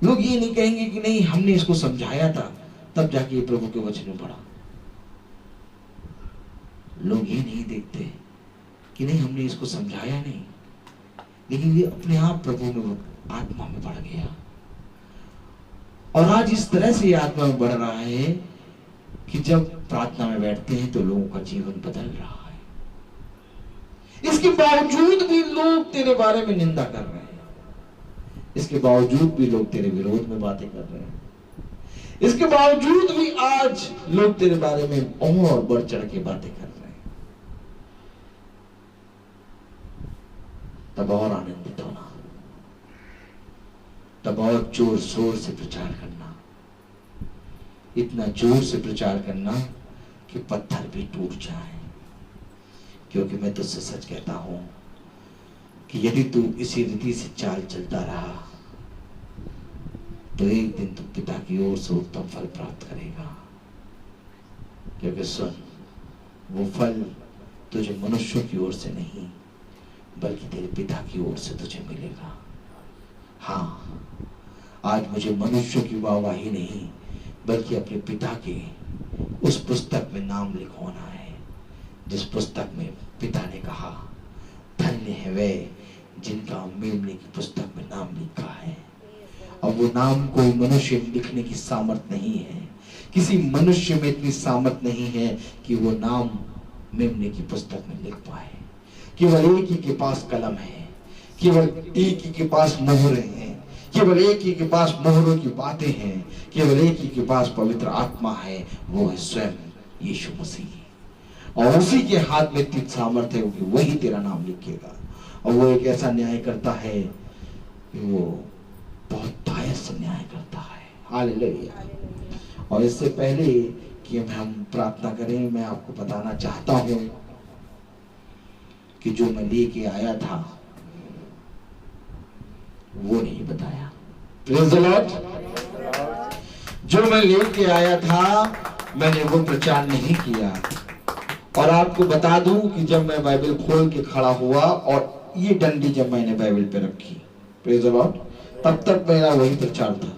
लोग ये नहीं कहेंगे कि नहीं हमने इसको समझाया था तब जाके ये प्रभु के वचन में बढ़ा। लोग ये नहीं देखते कि नहीं हमने इसको समझाया नहीं, लेकिन ये अपने आप प्रभु में आत्मा में बढ़ गया। और आज इस तरह से ये आत्मा में बढ़ रहा है कि जब प्रार्थना में बैठते हैं तो लोगों का जीवन बदल रहा है। इसके बावजूद भी लोग तेरे बारे में निंदा कर रहे हैं। इसके बावजूद भी लोग तेरे विरोध में बातें कर रहे हैं। इसके बावजूद भी आज लोग तेरे बारे में और बढ़ चढ़ के बातें कर रहे हैं। तब और आनंदित होना, तब और जोर शोर से प्रचार करना, इतना जोर से प्रचार करना कि पत्थर भी टूट जाए। क्योंकि मैं तुझसे सच कहता हूं कि यदि तू इसी रीति से चाल चलता रहा तो एक दिन तू पिता की ओर से उत्तम फल प्राप्त करेगा। क्योंकि सुन, वो फल तुझे मनुष्यों की ओर से नहीं बल्कि तेरे पिता की ओर से तुझे मिलेगा। हाँ, आज मुझे मनुष्यों की वाहवाही नहीं बल्कि अपने पिता के उस पुस्तक में नाम लिखवाना है जिस पुस्तक में पिता ने कहा धन्य है वे जिनका मेमने की पुस्तक में नाम लिखा है। और वो नाम कोई मनुष्य लिखने की सामर्थ्य नहीं है। किसी मनुष्य में इतनी सामर्थ्य नहीं है कि वो नाम मेमने की पुस्तक में लिख पाए। केवल एक ही के पास कलम है, केवल एक ही के पास मोहरें हैं, केवल एक ही के पास मोहरों की बातें हैं, केवल एक ही के पास पवित्र आत्मा है, वो है स्वयं यीशु मसीह। और उसी के हाथ में इतनी सामर्थ्य है कि वही तेरा नाम लिखेगा। और वो एक ऐसा न्याय करता है कि वो बहुत दायज से न्याय करता है। हालेलुया। और इससे पहले कि हम प्रार्थना करें, मैं आपको बताना चाहता हूं कि जो मैं लेके आया था वो नहीं बताया। Praise the Lord. जो मैं लेके आया था मैंने वो प्रचार नहीं किया। और आपको बता दूं कि जब मैं बाइबल खोल के खड़ा हुआ और ये डंडी जब मैंने बाइबल पे रखी, प्रेज़ द लॉर्ड, तब तक मेरा वही प्रचार था।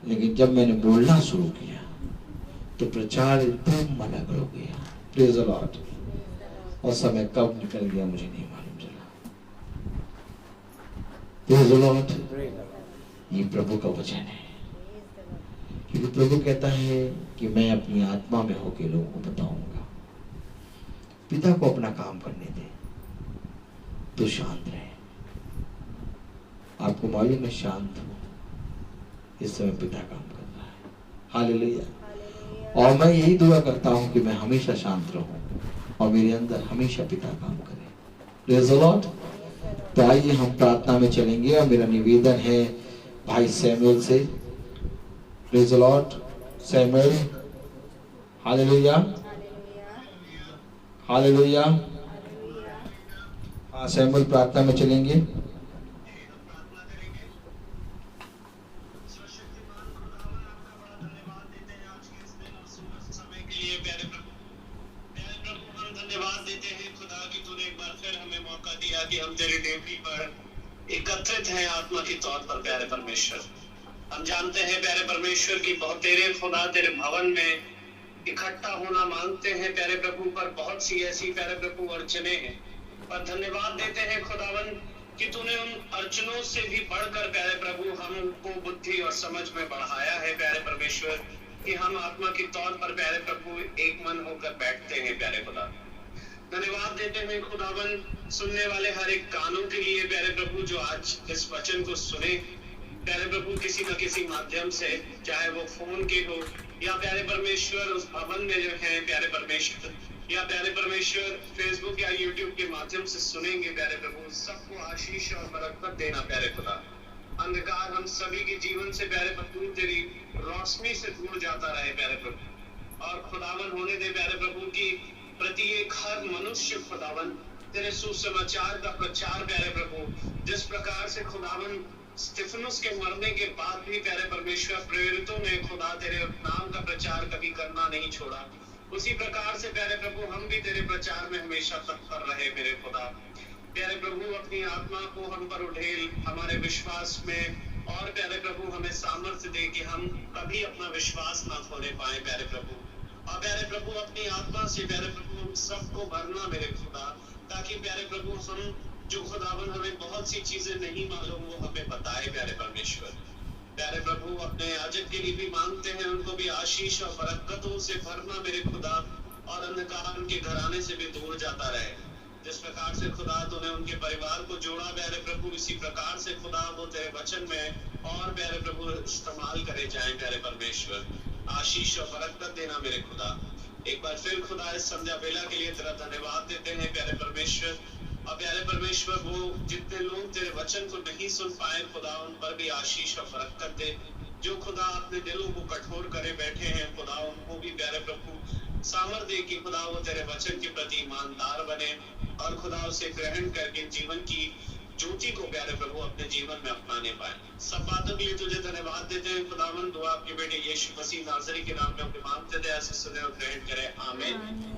लेकिन जब मैंने बोलना शुरू किया तो प्रचार एकदम अलग हो गया। Praise the Lord. और समय कब निकल गया मुझे नहीं मालूम चला। Praise the Lord. ये प्रभु का वचन है, क्योंकि प्रभु कहता है कि मैं अपनी आत्मा में होकर लोगों को बताऊंगा। पिता को अपना काम करने दे, तो शांत रहे। आपको मालूम है शांत हूं, इस समय पिता काम कर रहा है। हालेलुया। और मैं यही दुआ करता हूं कि मैं हमेशा शांत रहूं और मेरे अंदर हमेशा पिता काम करे। Praise the Lord. तो आइए हम प्रार्थना में चलेंगे और मेरा निवेदन है भाई सैमुअल से। Praise the Lord. Samuel, hallelujah hallelujah. हाँ सैमुअल, प्रार्थना में चलेंगे। धन्यवाद देते हैं खुदा कि तूने एक बार फिर हमें मौका दिया कि हम तेरी देवली पर एकत्रित हैं आत्मा के तौर पर। प्यारे परमेश्वर, हम जानते हैं प्यारे परमेश्वर की बहुत तेरे खुदा तेरे भवन में इकट्ठा होना मांगते हैं प्यारे प्रभु, पर बहुत सी ऐसी प्यारे प्रभु अड़चने हैं। पर धन्यवाद देते हैं खुदावन कि तूने उन अड़चनों से भी बढ़कर प्यारे प्रभु हमको बुद्धि और समझ में बढ़ाया है प्यारे परमेश्वर, कि हम आत्मा के तौर पर प्यारे प्रभु एक मन होकर बैठते हैं प्यारे खुदा। धन्यवाद देते हैं खुदावन सुनने वाले हर एक कानों के लिए प्यारे प्रभु, जो आज इस वचन को सुने प्यारे प्रभु किसी न किसी माध्यम से, चाहे वो फोन के हो या प्यारे परमेश्वर उस भवन में जो है प्यारे परमेश्वर, या प्यारे परमेश्वर फेसबुक या यूट्यूब के माध्यम से सुनेंगे प्यारे प्रभु, सबको आशीष और बरकत देना प्यारे खुदा। अंधकार हम सभी के जीवन से प्यारे प्रभु तेरी रोशनी से दूर जाता रहे प्यारे प्रभु, और खुदावन होने दे प्यारे प्रभु की प्रत्येक हर मनुष्य खुदावन तेरे सुसमाचार का प्रचार प्यारे प्रभु, जिस प्रकार से खुदावन स्तिफनुस के मरने के बाद भी प्यारे परमेश्वर प्रेरितों ने खुदा तेरे नाम का प्रचार कभी करना नहीं छोड़ा, उसी प्रकार से प्यारे प्रभु हम भी तेरे प्रचार में हमेशा तत्पर रहे मेरे खुदा। प्यारे प्रभु अपनी आत्मा को हम पर उठेल, हमारे विश्वास में, और प्यारे प्रभु हमें सामर्थ्य दे कि हम कभी अपना विश्वास ना खोने पाए प्यारे प्रभु। और प्यारे प्रभु अपनी आत्मा से प्यारे प्रभु हम सबको भरना मेरे खुदा, ताकि प्यारे प्रभु हम जो खुदावन हमें बहुत सी चीजें नहीं मालूम वो हमें बताए प्यारे परमेश्वर। प्यारे प्रभु अपने याजक के लिए भी मांगते हैं, उनको भी आशीष और बरकतों से भरना मेरे खुदा, और अंधकार उनके घराने से भी दूर जाता रहे। जिस प्रकार से खुदा तूने उनके परिवार को जोड़ा प्यारे प्रभु, इसी प्रकार से खुदा वो तेरे वचन में और प्यारे प्रभु इस्तेमाल करे जाए प्यारे परमेश्वर। आशीष और बरकत देना मेरे खुदा। एक बार फिर खुदा इस संध्या बेला के लिए तेरा धन्यवाद देते हैं प्यारे परमेश्वर। और प्यारे परमेश्वर वो जितने लोग तेरे वचन को नहीं सुन पाए खुदा, उन पर भी आशीष और बरकत दे। जो खुदा अपने दिलों को कठोर करे बैठे हैं खुदा, उनको भी प्यारे प्रभु सामर्थ्य दे कि खुदा वो तेरे वचन के प्रति ईमानदार बने, और खुदा उसे ग्रहण करके जीवन की ज्योति को प्यारे प्रभु अपने जीवन में अपनाने पाए। सब बातों के लिए तुझे धन्यवाद देते हैं खुदावन। दुआ आपके बेटे यीशु मसीह नाज़री के नाम में अपने मांगते थे, ऐसे सुने और ग्रहण करें, आमीन।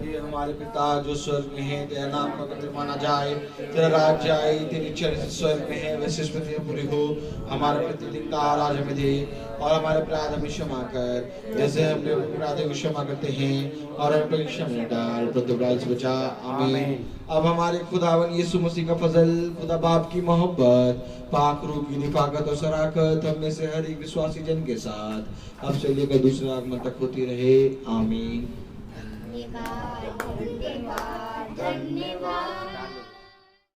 ये हमारे पिता जो स्वर्ग में है, तेरा नाम पवित्र माना जाए, तेरा राज्य आए, तेरी इच्छा स्वर्ग में है वैसे पृथ्वी में पूरी हो। हमारे प्रतिदिन का आज हमें दे, और हमारे अपराध हमें क्षमा कर जैसे हम अपराध को क्षमा करते हैं, और हम परीक्षा में डाल प्रतिबल से बचा, आमीन। अब हमारे खुदावन यीशु मसीह का फजल, खुदा बाप की मोहब्बत, पाक रूह की निफाकत और शराकत हम में से हर एक विश्वासी जन के साथ अब से लेकर दूसरे आगमन तक होती रहे, आमीन। धन्यवाद धन्यवाद धन्यवाद।